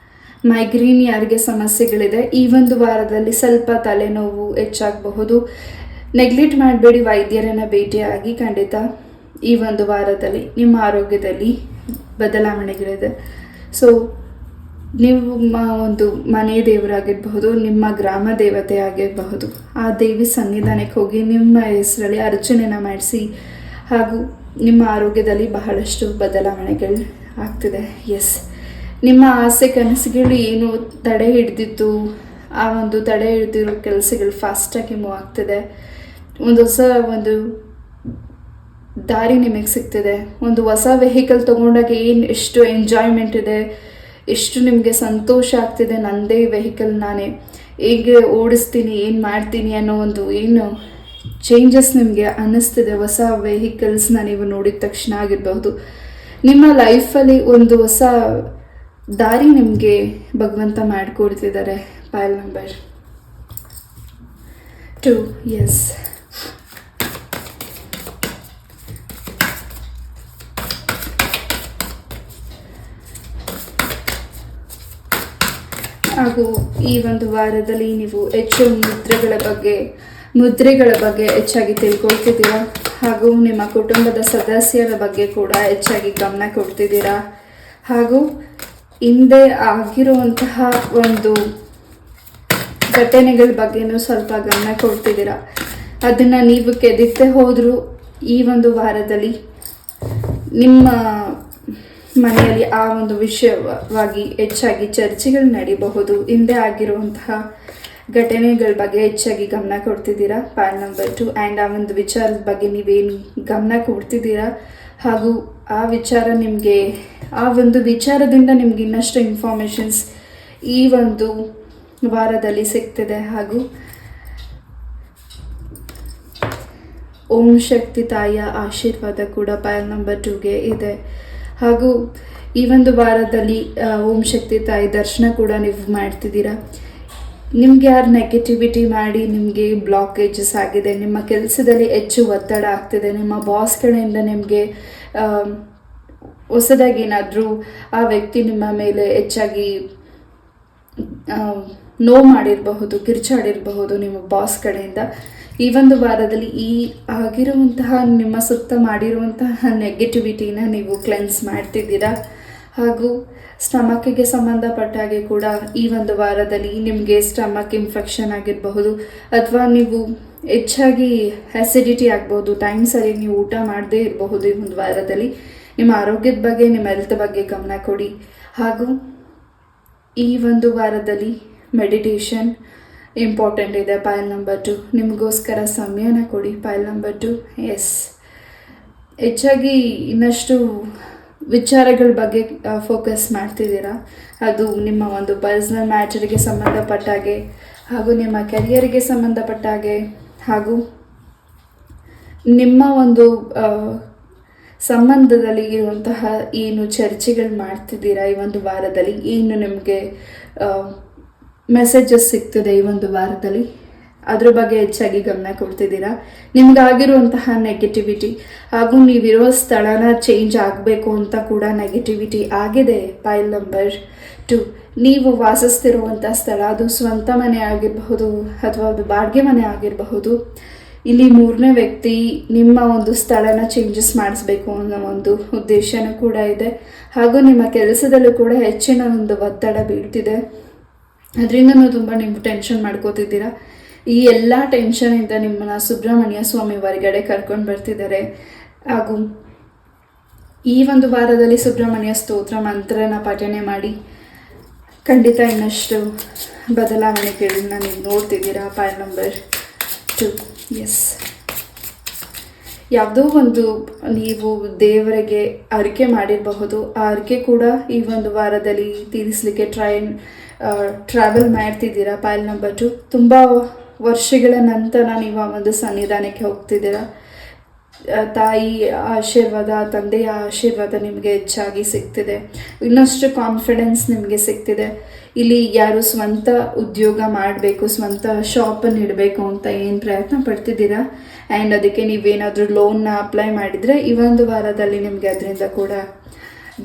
ಮೈಗ್ರೇನ್ ಯಾರಿಗೆ ಸಮಸ್ಯೆಗಳಿದೆ ಈ ಒಂದು ವಾರದಲ್ಲಿ ಸ್ವಲ್ಪ ತಲೆನೋವು ಹೆಚ್ಚಾಗಬಹುದು. ನೆಗ್ಲೆಕ್ಟ್ ಮಾಡಬೇಡಿ, ವೈದ್ಯರನ್ನು ಭೇಟಿಯಾಗಿ. ಖಂಡಿತ ಈ ಒಂದು ವಾರದಲ್ಲಿ ನಿಮ್ಮ ಆರೋಗ್ಯದಲ್ಲಿ ಬದಲಾವಣೆಗಳಿದೆ. ಸೊ ನಿಮ್ಮ ಒಂದು ಮನೆ ದೇವರಾಗಿರಬಹುದು, ನಿಮ್ಮ ಗ್ರಾಮ ದೇವತೆ ಆಗಿರಬಹುದು, ಆ ದೇವಿ ಸನ್ನಿಧಾನಕ್ಕೆ ಹೋಗಿ ನಿಮ್ಮ ಹೆಸರಲ್ಲಿ ಅರ್ಚನೆನ ಮಾಡಿಸಿ. ಹಾಗೂ ನಿಮ್ಮ ಆರೋಗ್ಯದಲ್ಲಿ ಬಹಳಷ್ಟು ಬದಲಾವಣೆಗಳು ಆಗ್ತಿದೆ. ಎಸ್, ನಿಮ್ಮ ಆಸೆ ಕನಸುಗಳು ಏನು ತಡೆ ಹಿಡಿದಿತ್ತು ಆ ಒಂದು ತಡೆ ಹಿಡಿದಿರೋ ಕೆಲಸಗಳು ಫಾಸ್ಟಾಗಿ ಮೂವ್ ಆಗ್ತಿದೆ. ಒಂದು ಹೊಸ ಒಂದು ದಾರಿ ನಿಮಗೆ ಸಿಗ್ತಿದೆ. ಒಂದು ಹೊಸ ವೆಹಿಕಲ್ ತೊಗೊಂಡಾಗ ಏನು ಎಷ್ಟು ಎಂಜಾಯ್ಮೆಂಟ್ ಇದೆ, ಎಷ್ಟು ನಿಮಗೆ ಸಂತೋಷ ಆಗ್ತಿದೆ. ನನ್ನದೇ ವೆಹಿಕಲ್ ನಾನೇ ಹೇಗೆ ಓಡಿಸ್ತೀನಿ, ಏನು ಮಾಡ್ತೀನಿ ಅನ್ನೋ ಒಂದು ಏನು ಚೇಂಜಸ್ ನಿಮಗೆ ಅನ್ನಿಸ್ತಿದೆ. ಹೊಸ ವೆಹಿಕಲ್ಸ್ನ ನೀವು ನೋಡಿದ ತಕ್ಷಣ ಆಗಿರಬಹುದು. ನಿಮ್ಮ ಲೈಫಲ್ಲಿ ಒಂದು ಹೊಸ ದಾರಿ ನಿಮಗೆ ಭಗವಂತ ಮಾಡಿಕೊಡ್ತಿದ್ದಾರೆ. File number 2. ಎಸ್, ಹಾಗೂ ಈ ಒಂದು ವಾರದಲ್ಲಿ ನೀವು ಹೆಚ್ಚು ಮುದ್ರೆಗಳ ಬಗ್ಗೆ ಹೆಚ್ಚಾಗಿ ತಿಳ್ಕೊಳ್ತಿದ್ದೀರಾ. ಹಾಗೂ ನಿಮ್ಮ ಕುಟುಂಬದ ಸದಸ್ಯರ ಬಗ್ಗೆ ಕೂಡ ಹೆಚ್ಚಾಗಿ ಗಮನ ಕೊಡ್ತಿದ್ದೀರಾ. ಹಾಗೂ ಹಿಂದೆ ಆಗಿರುವಂತಹ ಒಂದು ಘಟನೆಗಳ ಬಗ್ಗೆನೂ ಸ್ವಲ್ಪ ಗಮನ ಕೊಡ್ತಿದ್ದೀರಾ. ಅದನ್ನು ನೀವು ಕೆದಕದೆ ಹೋದರೂ ಈ ಒಂದು ವಾರದಲ್ಲಿ ನಿಮ್ಮ ಮನೆಯಲ್ಲಿ ಆ ಒಂದು ವಿಷಯವಾಗಿ ಹೆಚ್ಚಾಗಿ ಚರ್ಚೆಗಳು ನಡೀಬಹುದು. ಹಿಂದೆ ಆಗಿರುವಂತಹ ಘಟನೆಗಳ ಬಗ್ಗೆ ಹೆಚ್ಚಾಗಿ ಗಮನ ಕೊಡ್ತಿದ್ದೀರಾ. File number 2. ಆ್ಯಂಡ್ ಆ ಒಂದು ವಿಚಾರದ ಬಗ್ಗೆ ನೀವೇನು ಗಮನ ಕೊಡ್ತಿದ್ದೀರಾ ಹಾಗೂ ಆ ವಿಚಾರ ನಿಮಗೆ ಆ ಒಂದು ವಿಚಾರದಿಂದ ನಿಮ್ಗೆ ಇನ್ನಷ್ಟು ಇನ್ಫಾರ್ಮೇಷನ್ಸ್ ಈ ಒಂದು ವಾರದಲ್ಲಿ ಸಿಗ್ತಿದೆ. ಹಾಗೂ ಓಂ ಶಕ್ತಿ ತಾಯಿಯ ಆಶೀರ್ವಾದ ಕೂಡ ಫೈಲ್ ನಂಬರ್ 2ಗೆ ಇದೆ. ಹಾಗೂ ಈ ಒಂದು ವಾರದಲ್ಲಿ ಓಂ ಶಕ್ತಿ ತಾಯಿ ದರ್ಶನ ಕೂಡ ನೀವು ಮಾಡ್ತಿದ್ದೀರಾ. ನಿಮ್ಗೆ ಯಾರು ನೆಗೆಟಿವಿಟಿ ಮಾಡಿ ನಿಮಗೆ ಬ್ಲಾಕೇಜಸ್ ಆಗಿದೆ, ನಿಮ್ಮ ಕೆಲಸದಲ್ಲಿ ಹೆಚ್ಚು ಒತ್ತಡ ಆಗ್ತಿದೆ, ನಿಮ್ಮ ಬಾಸ್ ಕಡೆಯಿಂದ ನಿಮಗೆ ಹೊಸದಾಗಿ ಏನಾದರೂ ಆ ವ್ಯಕ್ತಿ ನಿಮ್ಮ ಮೇಲೆ ಹೆಚ್ಚಾಗಿ ನೋವು ಮಾಡಿರಬಹುದು, ಕಿರ್ಚಾಡಿರಬಹುದು ನಿಮ್ಮ ಬಾಸ್ ಕಡೆಯಿಂದ. ಈ ಒಂದು ವಾರದಲ್ಲಿ ಈ ಆಗಿರುವಂತಹ ನಿಮ್ಮ ಸುತ್ತ ಮಾಡಿರುವಂತಹ ನೆಗೆಟಿವಿಟಿನ ನೀವು ಕ್ಲೆನ್ಸ್ ಮಾಡ್ತಿದ್ದೀರಾ. ಹಾಗೂ ಸ್ಟಮಕ್ಕಿಗೆ ಸಂಬಂಧಪಟ್ಟ ಹಾಗೆ ಕೂಡ ಈ ಒಂದು ವಾರದಲ್ಲಿ ನಿಮಗೆ ಸ್ಟಮಕ್ ಇನ್ಫೆಕ್ಷನ್ ಆಗಿರಬಹುದು, ಅಥವಾ ನೀವು ಹೆಚ್ಚಾಗಿ ಆ್ಯಸಿಡಿಟಿ ಆಗ್ಬೋದು, ಟೈಮ್ ಸರಿ ನೀವು ಊಟ ಮಾಡದೇ ಇರಬಹುದು. ಈ ಒಂದು ವಾರದಲ್ಲಿ ನಿಮ್ಮ ಆರೋಗ್ಯದ ಬಗ್ಗೆ, ನಿಮ್ಮ ಹೆಲ್ತ್ ಬಗ್ಗೆ ಗಮನ ಕೊಡಿ. ಹಾಗೂ ಈ ಒಂದು ವಾರದಲ್ಲಿ ಮೆಡಿಟೇಷನ್ ಇಂಪಾರ್ಟೆಂಟ್ ಇದೆ. File number 2. ನಿಮಗೋಸ್ಕರ ಸಮಯನ ಕೊಡಿ. File number 2. ಎಸ್, ಹೆಚ್ಚಾಗಿ ಇನ್ನಷ್ಟು ವಿಚಾರಗಳ ಬಗ್ಗೆ ಫೋಕಸ್ ಮಾಡ್ತಿದ್ದೀರಾ. ಅದು ನಿಮ್ಮ ಒಂದು ಪರ್ಸ್ನಲ್ ಮ್ಯಾಟರ್ಗೆ ಸಂಬಂಧಪಟ್ಟ ಹಾಗೆ ಹಾಗೂ ನಿಮ್ಮ ಕೆರಿಯರ್ಗೆ ಸಂಬಂಧಪಟ್ಟ ಹಾಗೆ ಹಾಗೂ ನಿಮ್ಮ ಒಂದು ಸಂಬಂಧದಲ್ಲಿ ಇರುವಂತಹ ಏನು ಚರ್ಚೆಗಳು ಮಾಡ್ತಿದ್ದೀರಾ ಈ ಒಂದು ವಾರದಲ್ಲಿ, ಏನು ನಿಮಗೆ ಮೆಸೇಜಸ್ ಸಿಗ್ತಿದೆ ಈ ಒಂದು ವಾರದಲ್ಲಿ, ಅದ್ರ ಬಗ್ಗೆ ಹೆಚ್ಚಾಗಿ ಗಮನ ಕೊಡ್ತಿದ್ದೀರಾ. ನಿಮ್ಗಾಗಿರುವಂತಹ ನೆಗೆಟಿವಿಟಿ ಹಾಗೂ ನೀವಿರುವ ಸ್ಥಳನ ಚೇಂಜ್ ಆಗಬೇಕು ಅಂತ ಕೂಡ ನೆಗೆಟಿವಿಟಿ ಆಗಿದೆ. ಪೈಲ್ ನಂಬರ್ 2, ನೀವು ವಾಸಿಸ್ತಿರುವಂಥ ಸ್ಥಳ ಅದು ಸ್ವಂತ ಮನೆ ಆಗಿರಬಹುದು ಅಥವಾ ಅದು ಬಾಡಿಗೆ ಮನೆ ಆಗಿರಬಹುದು. ಇಲ್ಲಿ 3ನೇ ವ್ಯಕ್ತಿ ನಿಮ್ಮ ಒಂದು ಸ್ಥಳನ ಚೇಂಜಸ್ ಮಾಡಿಸ್ಬೇಕು ಅನ್ನೋ ಒಂದು ಉದ್ದೇಶನೂ ಕೂಡ ಇದೆ. ಹಾಗೂ ನಿಮ್ಮ ಕೆಲಸದಲ್ಲೂ ಕೂಡ ಹೆಚ್ಚಿನ ಒಂದು ಒತ್ತಡ ಬೀಳ್ತಿದೆ. ಅದರಿಂದನೂ ತುಂಬ ನೀವು ಟೆನ್ಷನ್ ಮಾಡ್ಕೋತಿದ್ದೀರಾ. ಈ ಎಲ್ಲ ಟೆನ್ಷನಿಂದ ನಿಮ್ಮನ್ನು ಸುಬ್ರಹ್ಮಣ್ಯ ಸ್ವಾಮಿ ಹೊರಗಡೆ ಕರ್ಕೊಂಡು ಬರ್ತಿದ್ದಾರೆ. ಹಾಗೂ ಈ ಒಂದು ವಾರದಲ್ಲಿ ಸುಬ್ರಹ್ಮಣ್ಯ ಸ್ತೋತ್ರ ಮಂತ್ರನ ಪಠನೆ ಮಾಡಿ ಖಂಡಿತ ಇನ್ನಷ್ಟು ಬದಲಾವಣೆಗಳನ್ನ ನೀವು ನೋಡ್ತಿದ್ದೀರಾ. File number 2, yes. ಯಾವುದೋ ಒಂದು ನೀವು ದೇವರಿಗೆ ಅರಿಕೆ ಮಾಡಿರಬಹುದು. ಆ ಅರಿಕೆ ಕೂಡ ಈ ಒಂದು ವಾರದಲ್ಲಿ ತೀರಿಸಲಿಕ್ಕೆ ಟ್ರಾವೆಲ್ ಮಾಡ್ತಿದ್ದೀರಾ. ಪೈಲ್ ನಂಬರ್ 2, ತುಂಬ ವರ್ಷಗಳ ನಂತರ ನೀವು ಆ ಒಂದು ಸನ್ನಿಧಾನಕ್ಕೆ ಹೋಗ್ತಿದ್ದೀರಾ. ತಾಯಿ ಆಶೀರ್ವಾದ, ತಂದೆಯ ಆಶೀರ್ವಾದ ನಿಮಗೆ ಹೆಚ್ಚಾಗಿ ಸಿಗ್ತಿದೆ. ಇನ್ನಷ್ಟು ಕಾನ್ಫಿಡೆನ್ಸ್ ನಿಮಗೆ ಸಿಗ್ತಿದೆ. ಇಲ್ಲಿ ಯಾರು ಸ್ವಂತ ಉದ್ಯೋಗ ಮಾಡಬೇಕು, ಸ್ವಂತ ಶಾಪನ್ನು ಇಡಬೇಕು ಅಂತ ಏನು ಪ್ರಯತ್ನ ಪಡ್ತಿದ್ದೀರಾ ಆ್ಯಂಡ್ ಅದಕ್ಕೆ ನೀವೇನಾದರೂ ಲೋನ್ನ ಅಪ್ಲೈ ಮಾಡಿದರೆ ಈ ಒಂದು ವಾರದಲ್ಲಿ ನಿಮಗೆ ಅದರಿಂದ ಕೂಡ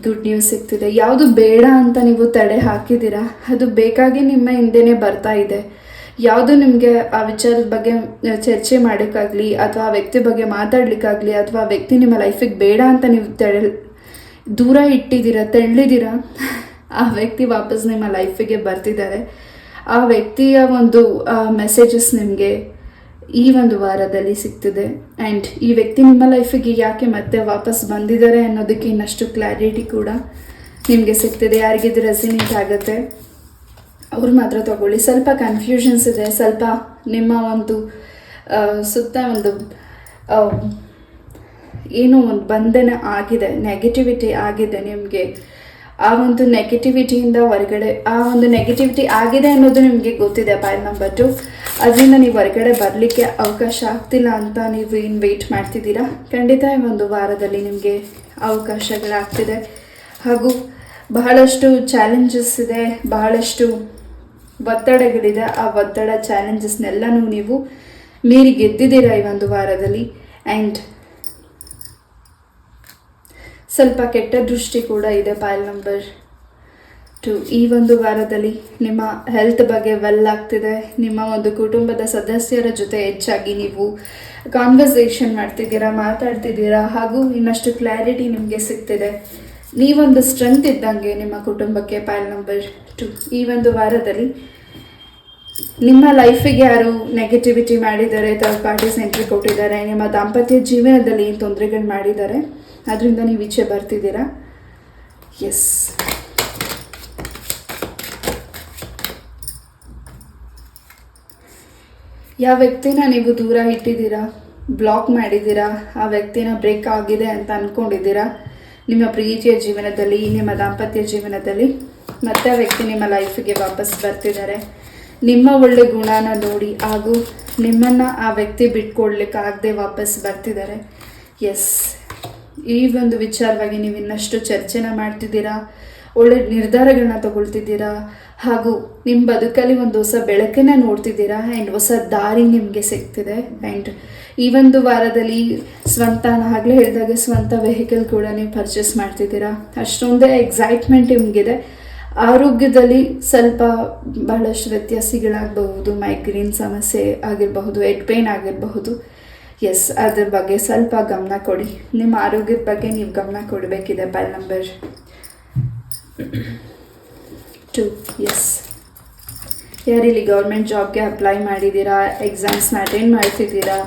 ಗುಡ್ ನ್ಯೂಸ್ ಸಿಗ್ತಿದೆ. ಯಾವುದು ಬೇಡ ಅಂತ ನೀವು ತಡೆ ಹಾಕಿದ್ದೀರಾ ಅದು ಬೇಕಾಗಿ ನಿಮ್ಮ ಹಿಂದೆನೇ ಬರ್ತಾ ಇದೆ. ಯಾವುದು ನಿಮಗೆ ಆ ವಿಚಾರದ ಬಗ್ಗೆ ಚರ್ಚೆ ಮಾಡೋಕ್ಕಾಗಲಿ ಅಥವಾ ಆ ವ್ಯಕ್ತಿ ಬಗ್ಗೆ ಮಾತಾಡಲಿಕ್ಕಾಗಲಿ ಅಥವಾ ಆ ವ್ಯಕ್ತಿ ನಿಮ್ಮ ಲೈಫಿಗೆ ಬೇಡ ಅಂತ ನೀವು ದೂರ ಇಟ್ಟಿದ್ದೀರಾ, ತಳ್ಳಿದ್ದೀರಾ, ಆ ವ್ಯಕ್ತಿ ವಾಪಸ್ ನಿಮ್ಮ ಲೈಫಿಗೆ ಬರ್ತಿದ್ದಾರೆ. ಆ ವ್ಯಕ್ತಿಯ ಒಂದು ಮೆಸೇಜಸ್ ನಿಮಗೆ ಈ ಒಂದು ವಾರದಲ್ಲಿ ಸಿಗ್ತಿದೆ. ಆ್ಯಂಡ್ ಈ ವ್ಯಕ್ತಿ ನಿಮ್ಮ ಲೈಫಿಗೆ ಯಾಕೆ ಮತ್ತೆ ವಾಪಸ್ ಬಂದಿದ್ದಾರೆ ಅನ್ನೋದಕ್ಕೆ ಇನ್ನಷ್ಟು ಕ್ಲಾರಿಟಿ ಕೂಡ ನಿಮಗೆ ಸಿಗ್ತಿದೆ. ಯಾರಿಗಿದು ರೆಸಿನೇಟ್ ಆಗುತ್ತೆ ಅವ್ರು ಮಾತ್ರ ತಗೊಳ್ಳಿ. ಸ್ವಲ್ಪ ಕನ್ಫ್ಯೂಷನ್ಸ್ ಇದೆ, ಸ್ವಲ್ಪ ನಿಮ್ಮ ಒಂದು ಸುತ್ತ ಒಂದು ಏನೋ ಒಂದು ಬಂಧನ ಆಗಿದೆ, ನೆಗೆಟಿವಿಟಿ ಆಗಿದೆ ನಿಮಗೆ. ಆ ಒಂದು ನೆಗೆಟಿವಿಟಿಯಿಂದ ಹೊರಗಡೆ, ಆ ಒಂದು ನೆಗೆಟಿವಿಟಿ ಆಗಿದೆ ಅನ್ನೋದು ನಿಮಗೆ ಗೊತ್ತಿದೆ. ಪೈಲ್ ನಂಬರ್ 2, ಅದರಿಂದ ನೀವು ಹೊರಗಡೆ ಬರಲಿಕ್ಕೆ ಅವಕಾಶ ಆಗ್ತಿಲ್ಲ ಅಂತ ನೀವು ಏನು ವೆಯ್ಟ್ ಮಾಡ್ತಿದ್ದೀರಾ. ಖಂಡಿತ ಈ ಒಂದು ವಾರದಲ್ಲಿ ನಿಮಗೆ ಅವಕಾಶಗಳಾಗ್ತಿದೆ. ಹಾಗೂ ಬಹಳಷ್ಟು ಚಾಲೆಂಜಸ್ ಇದೆ, ಬಹಳಷ್ಟು ಒತ್ತಡಗಳಿದೆ. ಆ ಒತ್ತಡ ಚಾಲೆಂಜಸ್ನೆಲ್ಲನೂ ನೀವು ಮೀರಿ ಗೆದ್ದಿದ್ದೀರಾ ಈ ಒಂದು ವಾರದಲ್ಲಿ. ಆ್ಯಂಡ್ ಸ್ವಲ್ಪ ಕೆಟ್ಟ ದೃಷ್ಟಿ ಕೂಡ ಇದೆ. ಪೈಲ್ ನಂಬರ್ 2, ಈ ಒಂದು ವಾರದಲ್ಲಿ ನಿಮ್ಮ ಹೆಲ್ತ್ ಬಗ್ಗೆ ವೆಲ್ ಆಗ್ತಿದೆ. ನಿಮ್ಮ ಒಂದು ಕುಟುಂಬದ ಸದಸ್ಯರ ಜೊತೆ ಹೆಚ್ಚಾಗಿ ನೀವು ಕಾನ್ವರ್ಸೇಷನ್ ಮಾಡ್ತಿದ್ದೀರಾ, ಮಾತಾಡ್ತಿದ್ದೀರಾ. ಹಾಗೂ ಇನ್ನಷ್ಟು ಕ್ಲಾರಿಟಿ ನಿಮಗೆ ಸಿಗ್ತಿದೆ. ನೀವೊಂದು ಸ್ಟ್ರೆಂತ್ ಇದ್ದಂಗೆ ನಿಮ್ಮ ಕುಟುಂಬಕ್ಕೆ. ಪೈಲ್ ನಂಬರ್ 2, ಈ ಒಂದು ವಾರದಲ್ಲಿ ನಿಮ್ಮ ಲೈಫಿಗೆ ಯಾರು ನೆಗೆಟಿವಿಟಿ ಮಾಡಿದ್ದಾರೆ, ಥರ್ಡ್ ಪಾರ್ಟೀಸ್ ಎಂಟ್ರಿ ಕೊಟ್ಟಿದ್ದಾರೆ, ನಿಮ್ಮ ದಾಂಪತ್ಯ ಜೀವನದಲ್ಲಿ ಏನು ತೊಂದರೆಗಳು ಮಾಡಿದ್ದಾರೆ ಅದರಿಂದ ನೀವು ಈಚೆ ಬರ್ತಿದ್ದೀರಾ. ಎಸ್, ಯಾವ ವ್ಯಕ್ತಿನ ನೀವು ದೂರ ಇಟ್ಟಿದ್ದೀರಾ, ಬ್ಲಾಕ್ ಮಾಡಿದ್ದೀರಾ, ಆ ವ್ಯಕ್ತಿನ ಬ್ರೇಕ್ ಆಗಿದೆ ಅಂತ ಅಂದ್ಕೊಂಡಿದ್ದೀರಾ ನಿಮ್ಮ ಪ್ರೀತಿಯ ಜೀವನದಲ್ಲಿ, ನಿಮ್ಮ ದಾಂಪತ್ಯ ಜೀವನದಲ್ಲಿ, ಮತ್ತೆ ಆ ವ್ಯಕ್ತಿ ನಿಮ್ಮ ಲೈಫಿಗೆ ವಾಪಸ್ ಬರ್ತಿದ್ದಾರೆ. ನಿಮ್ಮ ಒಳ್ಳೆ ಗುಣನ ನೋಡಿ ಹಾಗೂ ನಿಮ್ಮನ್ನು ಆ ವ್ಯಕ್ತಿ ಬಿಟ್ಕೊಡ್ಲಿಕ್ಕಾಗದೆ ವಾಪಸ್ ಬರ್ತಿದ್ದಾರೆ. ಎಸ್, ಈ ಒಂದು ವಿಚಾರವಾಗಿ ನೀವು ಇನ್ನಷ್ಟು ಚರ್ಚೆನ ಮಾಡ್ತಿದ್ದೀರಾ, ಒಳ್ಳೆ ನಿರ್ಧಾರಗಳನ್ನ ತಗೊಳ್ತಿದ್ದೀರಾ. ಹಾಗೂ ನಿಮ್ಮ ಬದುಕಲ್ಲಿ ಒಂದು ಹೊಸ ಬೆಳಕನ್ನು ನೋಡ್ತಿದ್ದೀರಾ ಆ್ಯಂಡ್ ಹೊಸ ದಾರಿ ನಿಮಗೆ ಸಿಗ್ತಿದೆ. ಆ್ಯಂಡ್ ಈ ಒಂದು ವಾರದಲ್ಲಿ ಸ್ವಂತ, ಆಗಲೇ ಹೇಳಿದಾಗೆ ಸ್ವಂತ ವೆಹಿಕಲ್ ಕೂಡ ನೀವು ಪರ್ಚೇಸ್ ಮಾಡ್ತಿದ್ದೀರಾ. ಅಷ್ಟೊಂದೇ ಎಕ್ಸೈಟ್ಮೆಂಟ್ ನಿಮಗಿದೆ. ಆರೋಗ್ಯದಲ್ಲಿ ಸ್ವಲ್ಪ ಬಹಳಷ್ಟು ವ್ಯತ್ಯಾಸಗಳಾಗಬಹುದು. ಮೈಗ್ರೇನ್ ಸಮಸ್ಯೆ ಆಗಿರಬಹುದು, ಹೆಡ್ ಪೇನ್ ಆಗಿರಬಹುದು. ಎಸ್, ಅದ್ರ ಬಗ್ಗೆ ಸ್ವಲ್ಪ ಗಮನ ಕೊಡಿ. ನಿಮ್ಮ ಆರೋಗ್ಯದ ಬಗ್ಗೆ ನೀವು ಗಮನ ಕೊಡಬೇಕಿದೆ. Pile number 2, yes. ಯಾರಿಲ್ಲಿ ಗೌರ್ಮೆಂಟ್ ಜಾಬ್ಗೆ ಅಪ್ಲೈ ಮಾಡಿದ್ದೀರಾ, ಎಕ್ಸಾಮ್ಸ್ನ ಅಟೆಂಡ್ ಮಾಡ್ತಿದ್ದೀರಾ,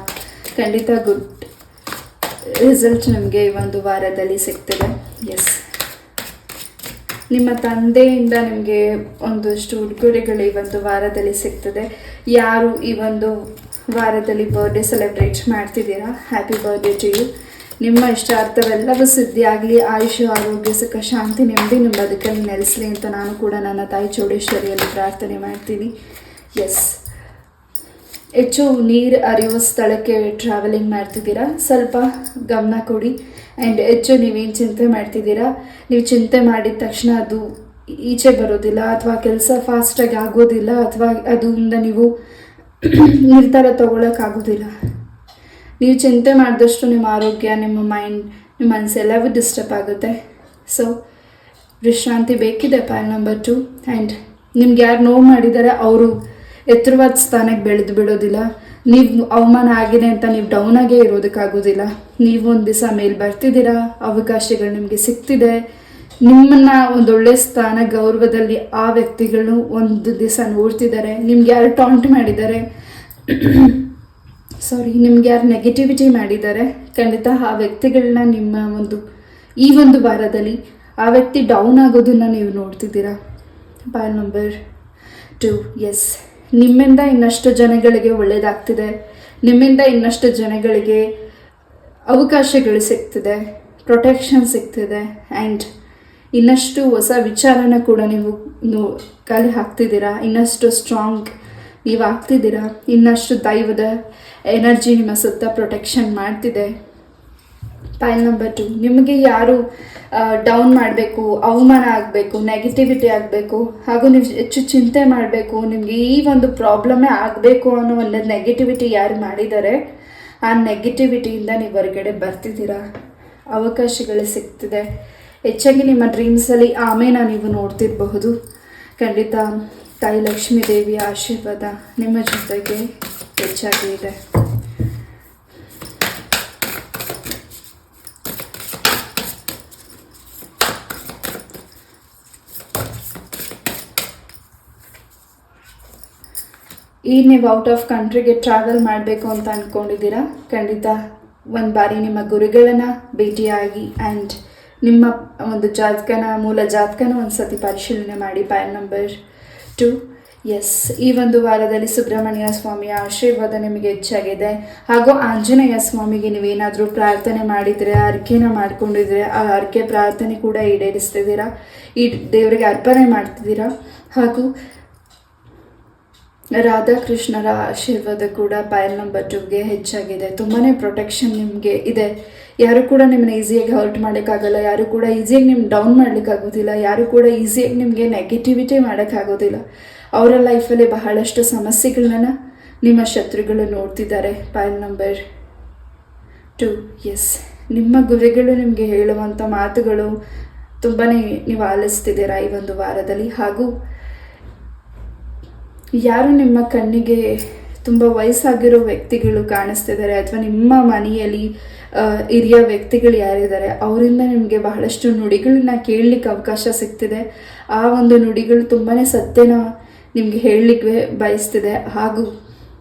ಖಂಡಿತ ಗುಡ್ ರಿಸಲ್ಟ್ ನಿಮಗೆ ಈ ಒಂದು ವಾರದಲ್ಲಿ ಸಿಗ್ತದೆ. ಎಸ್, ನಿಮ್ಮ ತಂದೆಯಿಂದ ನಿಮಗೆ ಒಂದಷ್ಟು ಉಡುಗೊರೆಗಳು ಈ ಒಂದು ವಾರದಲ್ಲಿ ಸಿಗ್ತದೆ. ಯಾರು ಈ ಒಂದು ವಾರದಲ್ಲಿ ಬರ್ಡೇ ಸೆಲೆಬ್ರೇಟ್ ಮಾಡ್ತಿದ್ದೀರಾ, ಹ್ಯಾಪಿ ಬರ್ಡೇ ಟು ಯು. ನಿಮ್ಮ ಇಷ್ಟಾರ್ಥವೆಲ್ಲವೂ ಸಿದ್ಧಿಯಾಗಲಿ. ಆಯುಷು, ಆರೋಗ್ಯ, ಸುಖ, ಶಾಂತಿ, ನೆಮ್ಮದಿ ನಿಮ್ಮ ಬದುಕಲ್ಲಿ ನೆಲೆಸಲಿ ಅಂತ ನಾನು ಕೂಡ ನನ್ನ ತಾಯಿ ಚೌಡೇಶ್ವರಿಯಲ್ಲಿ ಪ್ರಾರ್ಥನೆ ಮಾಡ್ತೀನಿ. ಎಸ್, ಹೆಚ್ಚು ನೀರು ಹರಿಯುವ ಸ್ಥಳಕ್ಕೆ ಟ್ರಾವೆಲಿಂಗ್ ಮಾಡ್ತಿದ್ದೀರಾ, ಸ್ವಲ್ಪ ಗಮನ ಕೊಡಿ. ಆ್ಯಂಡ್ ಹೆಚ್ಚು ನೀವೇನು ಚಿಂತೆ ಮಾಡ್ತಿದ್ದೀರಾ, ನೀವು ಚಿಂತೆ ಮಾಡಿದ ತಕ್ಷಣ ಅದು ಈಚೆ ಬರೋದಿಲ್ಲ, ಅಥವಾ ಕೆಲಸ ಫಾಸ್ಟಾಗಿ ಆಗೋದಿಲ್ಲ, ಅಥವಾ ಅದರಿಂದ ನೀವು ನಿರ್ಧಾರ ತಗೊಳ್ಳೋಕ್ಕಾಗೋದಿಲ್ಲ. ನೀವು ಚಿಂತೆ ಮಾಡಿದಷ್ಟು ನಿಮ್ಮ ಆರೋಗ್ಯ, ನಿಮ್ಮ ಮೈಂಡ್, ನಿಮ್ಮ ಮನಸ್ಸೆಲ್ಲವೂ ಡಿಸ್ಟರ್ಬ್ ಆಗುತ್ತೆ. ಸೊ ವಿಶ್ರಾಂತಿ ಬೇಕಿದೆ ಪಾಯಿಂಟ್ ನಂಬರ್ 2. ಆ್ಯಂಡ್ ನಿಮ್ಗೆ ಯಾರು ನೋವು ಮಾಡಿದ್ದಾರೆ ಅವರು ಎತ್ತರವಾದ ಸ್ಥಾನಕ್ಕೆ ಬೆಳೆದು ಬಿಡೋದಿಲ್ಲ. ನೀವು ಅವಮಾನ ಆಗಿದೆ ಅಂತ ನೀವು ಡೌನ್ ಆಗೇ ಇರೋದಕ್ಕಾಗೋದಿಲ್ಲ. ನೀವು ಒಂದು ದಿವಸ ಮೇಲೆ ಬರ್ತಿದ್ದೀರಾ, ಅವಕಾಶಗಳು ನಿಮಗೆ ಸಿಗ್ತಿದೆ, ನಿಮ್ಮನ್ನು ಒಂದೊಳ್ಳೆ ಸ್ಥಾನ ಗೌರವದಲ್ಲಿ ಆ ವ್ಯಕ್ತಿಗಳು ಒಂದು ದಿವಸ ನೋಡ್ತಿದ್ದಾರೆ. ನಿಮ್ಗೆ ಯಾರು ಟಾಂಟ್ ಮಾಡಿದ್ದಾರೆ, ನಿಮ್ಗೆ ಯಾರು ನೆಗೆಟಿವಿಟಿ ಮಾಡಿದ್ದಾರೆ, ಖಂಡಿತ ಆ ವ್ಯಕ್ತಿಗಳನ್ನ ನಿಮ್ಮ ಈ ಒಂದು ವಾರದಲ್ಲಿ ಆ ವ್ಯಕ್ತಿ ಡೌನ್ ಆಗೋದನ್ನು ನೀವು ನೋಡ್ತಿದ್ದೀರಾ. ಪಾಯಿಂಟ್ ನಂಬರ್ 2, ಎಸ್, ನಿಮ್ಮಿಂದ ಇನ್ನಷ್ಟು ಜನಗಳಿಗೆ ಒಳ್ಳೆಯದಾಗ್ತಿದೆ, ನಿಮ್ಮಿಂದ ಇನ್ನಷ್ಟು ಜನಗಳಿಗೆ ಅವಕಾಶಗಳು ಸಿಗ್ತಿದೆ, ಪ್ರೊಟೆಕ್ಷನ್ ಸಿಗ್ತಿದೆ. ಆ್ಯಂಡ್ ಇನ್ನಷ್ಟು ಹೊಸ ವಿಚಾರನ ಕೂಡ ನೀವು ಕಲೆ ಹಾಕ್ತಿದ್ದೀರಾ, ಇನ್ನಷ್ಟು ಸ್ಟ್ರಾಂಗ್ ನೀವು ಆಗ್ತಿದ್ದೀರಾ, ಇನ್ನಷ್ಟು ದೈವದ ಎನರ್ಜಿ ನಿಮ್ಮ ಸುತ್ತ ಪ್ರೊಟೆಕ್ಷನ್ ಮಾಡ್ತಿದೆ. ಪಾಯಿಂಟ್ ನಂಬರ್ 2, ನಿಮಗೆ ಯಾರು ಡೌನ್ ಮಾಡಬೇಕು, ಅವಮಾನ ಆಗಬೇಕು, ನೆಗೆಟಿವಿಟಿ ಆಗಬೇಕು, ಹಾಗೂ ನೀವು ಹೆಚ್ಚು ಚಿಂತೆ ಮಾಡಬೇಕು, ನಿಮಗೆ ಈ ಒಂದು ಪ್ರಾಬ್ಲಮ್ಮೇ ಆಗಬೇಕು ಅನ್ನೋ ಒಂದು ನೆಗೆಟಿವಿಟಿ ಯಾರು ಮಾಡಿದ್ದಾರೆ, ಆ ನೆಗೆಟಿವಿಟಿಯಿಂದ ನೀವು ಹೊರಗಡೆ ಬರ್ತಿದ್ದೀರಾ, ಅವಕಾಶಗಳು ಸಿಗ್ತಿದೆ. ಹೆಚ್ಚಾಗಿ ನಿಮ್ಮ ಡ್ರೀಮ್ಸಲ್ಲಿ ಆಮೇನ ನೀವು ನೋಡ್ತಿರಬಹುದು. ಖಂಡಿತ ತಾಯಿ ಲಕ್ಷ್ಮೀ ದೇವಿಯ ಆಶೀರ್ವಾದ ನಿಮ್ಮ ಜೊತೆಗೆ ಹೆಚ್ಚಾಗಿ ಇದೆ. ನೀವು ಔಟ್ ಆಫ್ ಕಂಟ್ರಿಗೆ ಟ್ರಾವೆಲ್ ಮಾಡಬೇಕು ಅಂತ ಅಂದ್ಕೊಂಡಿದ್ದೀರಾ, ಖಂಡಿತ ಒಂದು ಬಾರಿ ನಿಮ್ಮ ಗುರುಗಳನ್ನು ಭೇಟಿಯಾಗಿ ಆ್ಯಂಡ್ ನಿಮ್ಮ ಒಂದು ಮೂಲ ಜಾತಕನ ಒಂದು ಸತಿ ಪರಿಶೀಲನೆ ಮಾಡಿ. ಪಾಯಿಂಟ್ ನಂಬರ್ 2, ಎಸ್, ಈ ಒಂದು ವಾರದಲ್ಲಿ ಸುಬ್ರಹ್ಮಣ್ಯ ಸ್ವಾಮಿಯ ಆಶೀರ್ವಾದ ನಿಮಗೆ ಹೆಚ್ಚಾಗಿದೆ. ಹಾಗೂ ಆಂಜನೇಯ ಸ್ವಾಮಿಗೆ ನೀವೇನಾದರೂ ಪ್ರಾರ್ಥನೆ ಮಾಡಿದರೆ, ಅರ್ಕೆನ ಮಾಡ್ಕೊಂಡಿದ್ರೆ, ಆ ಅರ್ಕೆ ಪ್ರಾರ್ಥನೆ ಕೂಡ ಈಡೇರಿಸ್ತಿದ್ದೀರಾ, ಈ ದೇವರಿಗೆ ಅರ್ಪಣೆ ಮಾಡ್ತಿದ್ದೀರಾ. ಹಾಗೂ ರಾಧಾಕೃಷ್ಣರ ಆಶೀರ್ವಾದ ಕೂಡ ಪಾಯಿಂಟ್ ನಂಬರ್ 2ಗೆ ಹೆಚ್ಚಾಗಿದೆ. ತುಂಬಾ ಪ್ರೊಟೆಕ್ಷನ್ ನಿಮಗೆ ಇದೆ. ಯಾರು ಕೂಡ ನಿಮ್ಮನ್ನ ಈಸಿಯಾಗಿ ಹರ್ಟ್ ಮಾಡೋಕ್ಕಾಗಲ್ಲ, ಯಾರು ಕೂಡ ಈಸಿಯಾಗಿ ನಿಮ್ಗೆ ಡೌನ್ ಮಾಡಲಿಕ್ಕಾಗೋದಿಲ್ಲ, ಯಾರು ಕೂಡ ಈಸಿಯಾಗಿ ನಿಮಗೆ ನೆಗೆಟಿವಿಟಿ ಮಾಡೋಕ್ಕಾಗೋದಿಲ್ಲ. ಅವರ ಲೈಫಲ್ಲಿ ಬಹಳಷ್ಟು ಸಮಸ್ಯೆಗಳನ್ನ ನಿಮ್ಮ ಶತ್ರುಗಳು ನೋಡ್ತಿದ್ದಾರೆ. ಪಾಯಿಂಟ್ ನಂಬರ್ 2, ಎಸ್, ನಿಮ್ಮ ಗುರುಗಳು ನಿಮಗೆ ಹೇಳುವಂಥ ಮಾತುಗಳು ತುಂಬಾ ನೀವು ಆಲಿಸ್ತಿದ್ದೀರಾ ಈ ಒಂದು ವಾರದಲ್ಲಿ. ಹಾಗೂ ಯಾರು ನಿಮ್ಮ ಕಣ್ಣಿಗೆ ತುಂಬ ವಯಸ್ಸಾಗಿರೋ ವ್ಯಕ್ತಿಗಳು ಕಾಣಿಸ್ತಿದ್ದಾರೆ, ಅಥವಾ ನಿಮ್ಮ ಮನೆಯಲ್ಲಿ ಹಿರಿಯ ವ್ಯಕ್ತಿಗಳು ಯಾರಿದ್ದಾರೆ ಅವರಿಂದ ನಿಮಗೆ ಬಹಳಷ್ಟು ನುಡಿಗಳನ್ನ ಕೇಳಲಿಕ್ಕೆ ಅವಕಾಶ ಸಿಗ್ತಿದೆ. ಆ ಒಂದು ನುಡಿಗಳು ತುಂಬಾ ಸತ್ಯನ ನಿಮಗೆ ಹೇಳಲಿಕ್ಕೆ ಬಯಸ್ತಿದೆ. ಹಾಗೂ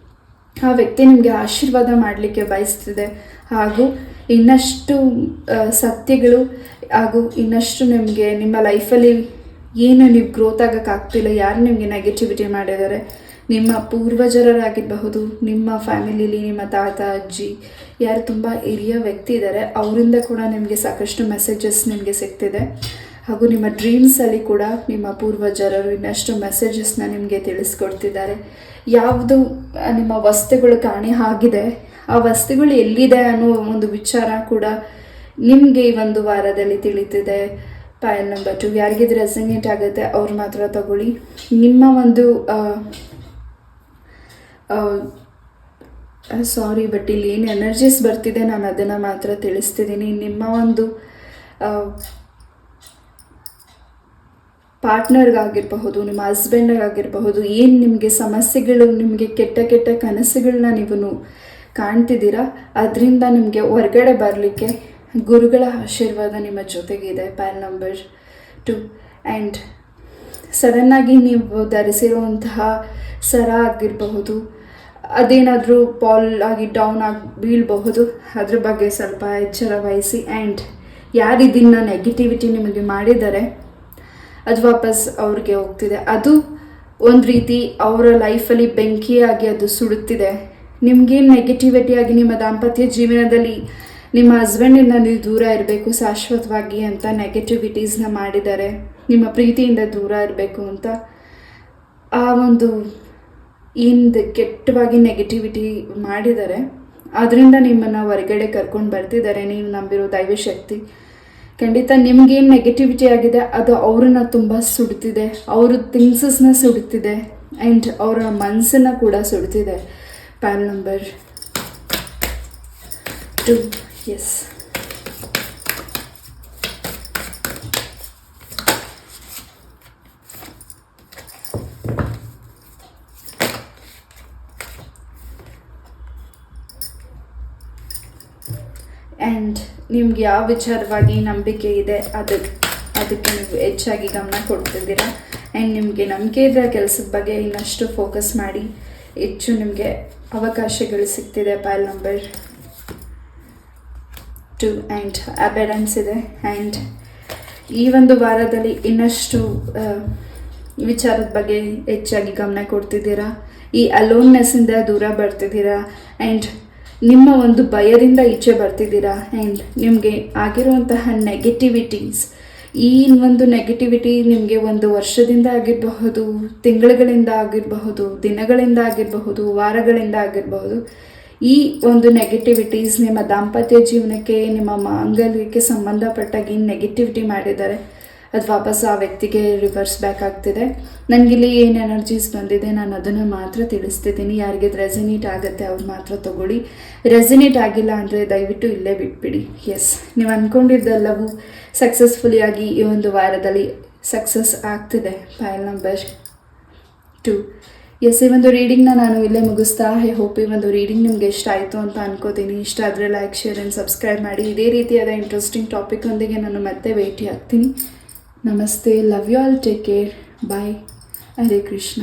ಆ ವ್ಯಕ್ತಿ ನಿಮಗೆ ಆಶೀರ್ವಾದ ಮಾಡಲಿಕ್ಕೆ ಬಯಸ್ತಿದೆ. ಹಾಗೂ ಇನ್ನಷ್ಟು ಸತ್ಯಗಳು, ಹಾಗೂ ಇನ್ನಷ್ಟು ನಿಮಗೆ ನಿಮ್ಮ ಲೈಫಲ್ಲಿ ಏನು ನೀವು ಗ್ರೋತ್ ಆಗೋಕ್ಕಾಗ್ತಿಲ್ಲ, ಯಾರು ನಿಮಗೆ ನೆಗೆಟಿವಿಟಿ ಮಾಡಿದ್ದಾರೆ, ನಿಮ್ಮ ಪೂರ್ವಜರಾಗಿರಬಹುದು, ನಿಮ್ಮ ಫ್ಯಾಮಿಲಿಲಿ ನಿಮ್ಮ ತಾತ ಅಜ್ಜಿ ಯಾರು ತುಂಬ ಹಿರಿಯ ವ್ಯಕ್ತಿ ಇದ್ದಾರೆ, ಅವರಿಂದ ಕೂಡ ನಿಮಗೆ ಸಾಕಷ್ಟು ಮೆಸೇಜಸ್ ನಿಮಗೆ ಸಿಗ್ತಿದೆ. ಹಾಗೂ ನಿಮ್ಮ ಡ್ರೀಮ್ಸಲ್ಲಿ ಕೂಡ ನಿಮ್ಮ ಪೂರ್ವಜರರು ಇನ್ನಷ್ಟು ಮೆಸೇಜಸ್ನ ನಿಮಗೆ ತಿಳಿಸ್ಕೊಡ್ತಿದ್ದಾರೆ. ಯಾವುದು ನಿಮ್ಮ ವಸ್ತುಗಳು ಕಾಣೆ ಆಗಿದೆ, ಆ ವಸ್ತುಗಳು ಎಲ್ಲಿದೆ ಅನ್ನೋ ಒಂದು ವಿಚಾರ ಕೂಡ ನಿಮಗೆ ಈ ಒಂದು ವಾರದಲ್ಲಿ ತಿಳಿತಿದೆ. ಪಾಯಿಂಟ್ ನಂಬರ್ 2, ಯಾರಿಗಿದು ರೆಸನೇಟ್ ಆಗುತ್ತೆ ಅವ್ರು ಮಾತ್ರ ತಗೊಳ್ಳಿ. ನಿಮ್ಮ ಒಂದು ಬಟ್ ಇಲ್ಲಿ ಏನು ಎನರ್ಜೀಸ್ ಬರ್ತಿದೆ ನಾನು ಅದನ್ನು ಮಾತ್ರ ತಿಳಿಸ್ತಿದ್ದೀನಿ. ನಿಮ್ಮ ಒಂದು ಪಾರ್ಟ್ನರ್ಗಾಗಿರಬಹುದು, ನಿಮ್ಮ ಹಸ್ಬೆಂಡ್ಗಾಗಿರಬಹುದು, ಏನು ನಿಮಗೆ ಸಮಸ್ಯೆಗಳು, ನಿಮಗೆ ಕೆಟ್ಟ ಕೆಟ್ಟ ಕನಸುಗಳನ್ನ ನೀವು ಕಾಣ್ತಿದ್ದೀರಾ, ಅದರಿಂದ ನಿಮಗೆ ಹೊರಗಡೆ ಬರಲಿಕ್ಕೆ ಗುರುಗಳ ಆಶೀರ್ವಾದ ನಿಮ್ಮ ಜೊತೆಗಿದೆ. ಪಾಯಿಂಟ್ ನಂಬರ್ 2, ಆ್ಯಂಡ್ ಸಡನ್ನಾಗಿ ನೀವು ಧರಿಸಿರುವಂತಹ ಸರ ಆಗಿರಬಹುದು, ಅದೇನಾದರೂ ಪಾಲ್ ಆಗಿ ಡೌನ್ ಆಗಿ ಬೀಳಬಹುದು, ಅದ್ರ ಬಗ್ಗೆ ಸ್ವಲ್ಪ ಎಚ್ಚರ ವಹಿಸಿ. ಆ್ಯಂಡ್ ಯಾರು ಇದನ್ನು ನೆಗೆಟಿವಿಟಿ ನಿಮಗೆ ಮಾಡಿದ್ದಾರೆ ಅದು ವಾಪಸ್ ಅವ್ರಿಗೆ ಹೋಗ್ತಿದೆ. ಅದು ಒಂದು ರೀತಿ ಅವರ ಲೈಫಲ್ಲಿ ಬೆಂಕಿಯಾಗಿ ಅದು ಸುಡುತ್ತಿದೆ. ನಿಮಗೇನು ನೆಗೆಟಿವಿಟಿಯಾಗಿ ನಿಮ್ಮ ದಾಂಪತ್ಯ ಜೀವನದಲ್ಲಿ ನಿಮ್ಮ ಹಸ್ಬೆಂಡಿಂದ ನೀವು ದೂರ ಇರಬೇಕು ಶಾಶ್ವತವಾಗಿ ಅಂತ ನೆಗೆಟಿವಿಟೀಸ್ನ ಮಾಡಿದ್ದಾರೆ, ನಿಮ್ಮ ಪ್ರೀತಿಯಿಂದ ದೂರ ಇರಬೇಕು ಅಂತ, ಆ ಒಂದು ಇಂದು ಕೆಟ್ಟವಾಗಿ ನೆಗೆಟಿವಿಟಿ ಮಾಡಿದ್ದಾರೆ, ಅದರಿಂದ ನಿಮ್ಮನ್ನು ಹೊರಗಡೆ ಕರ್ಕೊಂಡು ಬರ್ತಿದ್ದಾರೆ. ನೀವು ನಂಬಿರೋ ದೈವಶಕ್ತಿ ಖಂಡಿತ ನಿಮ್ಗೇನು ನೆಗೆಟಿವಿಟಿ ಆಗಿದೆ ಅದು ಅವ್ರನ್ನ ತುಂಬ ಸುಡ್ತಿದೆ, ಅವ್ರ ಥಿಂಗ್ಸಸ್ನ ಸುಡ್ತಿದೆ ಆ್ಯಂಡ್ ಅವರ ಮನಸ್ಸನ್ನು ಕೂಡ ಸುಡ್ತಿದೆ. ಪ್ಯಾಲ್ ನಂಬರ್ 2. ಎಸ್, ಆ್ಯಂಡ್ ನಿಮ್ಗೆ ಯಾವ ವಿಚಾರವಾಗಿ ನಂಬಿಕೆ ಇದೆ ಅದಕ್ಕೆ ನೀವು ಹೆಚ್ಚಾಗಿ ಗಮನ ಕೊಡ್ತಿದ್ದೀರಾ. ಆ್ಯಂಡ್ ನಿಮಗೆ ನಂಬಿಕೆ ಇದ್ದ ಕೆಲಸದ ಬಗ್ಗೆ ಇನ್ನಷ್ಟು ಫೋಕಸ್ ಮಾಡಿ ಹೆಚ್ಚು ನಿಮಗೆ ಅವಕಾಶಗಳು ಸಿಗ್ತಿದೆ. ಪ್ಯಾಲ್ ನಂಬರ್ 2 ಆ್ಯಂಡ್ ಅಬೆಡೆನ್ಸ್ ಇದೆ. ಆ್ಯಂಡ್ ಈ ಒಂದು ವಾರದಲ್ಲಿ ಇನ್ನಷ್ಟು ವಿಚಾರದ ಬಗ್ಗೆ ಹೆಚ್ಚಾಗಿ ಗಮನ ಕೊಡ್ತಿದ್ದೀರಾ. ಈ ಅಲೋನ್ನೆಸ್ಸಿಂದ ದೂರ ಬರ್ತಿದ್ದೀರಾ ಆ್ಯಂಡ್ ನಿಮ್ಮ ಒಂದು ಭಯದಿಂದ ಈಚೆ ಬರ್ತಿದ್ದೀರಾ. ಆ್ಯಂಡ್ ನಿಮಗೆ ಆಗಿರುವಂತಹ ನೆಗೆಟಿವಿಟೀಸ್, ಈ ಒಂದು ನೆಗೆಟಿವಿಟಿ ನಿಮಗೆ ಒಂದು ವರ್ಷದಿಂದ ಆಗಿರಬಹುದು, ತಿಂಗಳುಗಳಿಂದ ಆಗಿರಬಹುದು, ದಿನಗಳಿಂದ ಆಗಿರಬಹುದು, ವಾರಗಳಿಂದ ಆಗಿರಬಹುದು. ಈ ಒಂದು ನೆಗೆಟಿವಿಟೀಸ್ ನಿಮ್ಮ ದಾಂಪತ್ಯ ಜೀವನಕ್ಕೆ, ನಿಮ್ಮ ಮಾಂಗಲ್ಯಕ್ಕೆ ಸಂಬಂಧಪಟ್ಟಾಗಿ ನೆಗೆಟಿವಿಟಿ ಮಾಡಿದ್ದಾರೆ, ಅದು ವಾಪಸ್ ಆ ವ್ಯಕ್ತಿಗೆ ರಿವರ್ಸ್ ಬ್ಯಾಕ್ ಆಗ್ತಿದೆ. ನನಗಿಲ್ಲಿ ಏನು ಎನರ್ಜೀಸ್ ಬಂದಿದೆ ನಾನು ಅದನ್ನು ಮಾತ್ರ ತಿಳಿಸ್ತಿದ್ದೀನಿ. ಯಾರಿಗೆ ರೆಸಿನೇಟ್ ಆಗುತ್ತೆ ಅವ್ರು ಮಾತ್ರ ತಗೊಳ್ಳಿ, ರೆಸಿನೇಟ್ ಆಗಿಲ್ಲ ಅಂದರೆ ದಯವಿಟ್ಟು ಇಲ್ಲೇ ಬಿಟ್ಬಿಡಿ. ಎಸ್, ನೀವು ಅಂದ್ಕೊಂಡಿದ್ದೆಲ್ಲವೂ ಸಕ್ಸಸ್ಫುಲಿಯಾಗಿ ಈ ಒಂದು ವಾರದಲ್ಲಿ ಸಕ್ಸಸ್ ಆಗ್ತಿದೆ. File number 2. ಎಸ್, ಈ ಒಂದು ರೀಡಿಂಗ್ನ ನಾನು ಇಲ್ಲೇ ಮುಗಿಸ್ತಾ. ಐ ಹೋಪ್ ಈ ಒಂದು ರೀಡಿಂಗ್ ನಿಮಗೆ ಇಷ್ಟ ಆಯಿತು ಅಂತ ಅನ್ಕೋತೀನಿ. ಇಷ್ಟ ಆದರೆ ಲೈಕ್, ಶೇರ್ ಆ್ಯಂಡ್ ಸಬ್ಸ್ಕ್ರೈಬ್ ಮಾಡಿ. ಇದೇ ರೀತಿಯಾದ ಇಂಟ್ರೆಸ್ಟಿಂಗ್ ಟಾಪಿಕ್ನೊಂದಿಗೆ ನಾನು ಮತ್ತೆ ಭೇಟಿ ಆಗ್ತೀನಿ. ನಮಸ್ತೆ, love you all, take care, bye, Hare Krishna.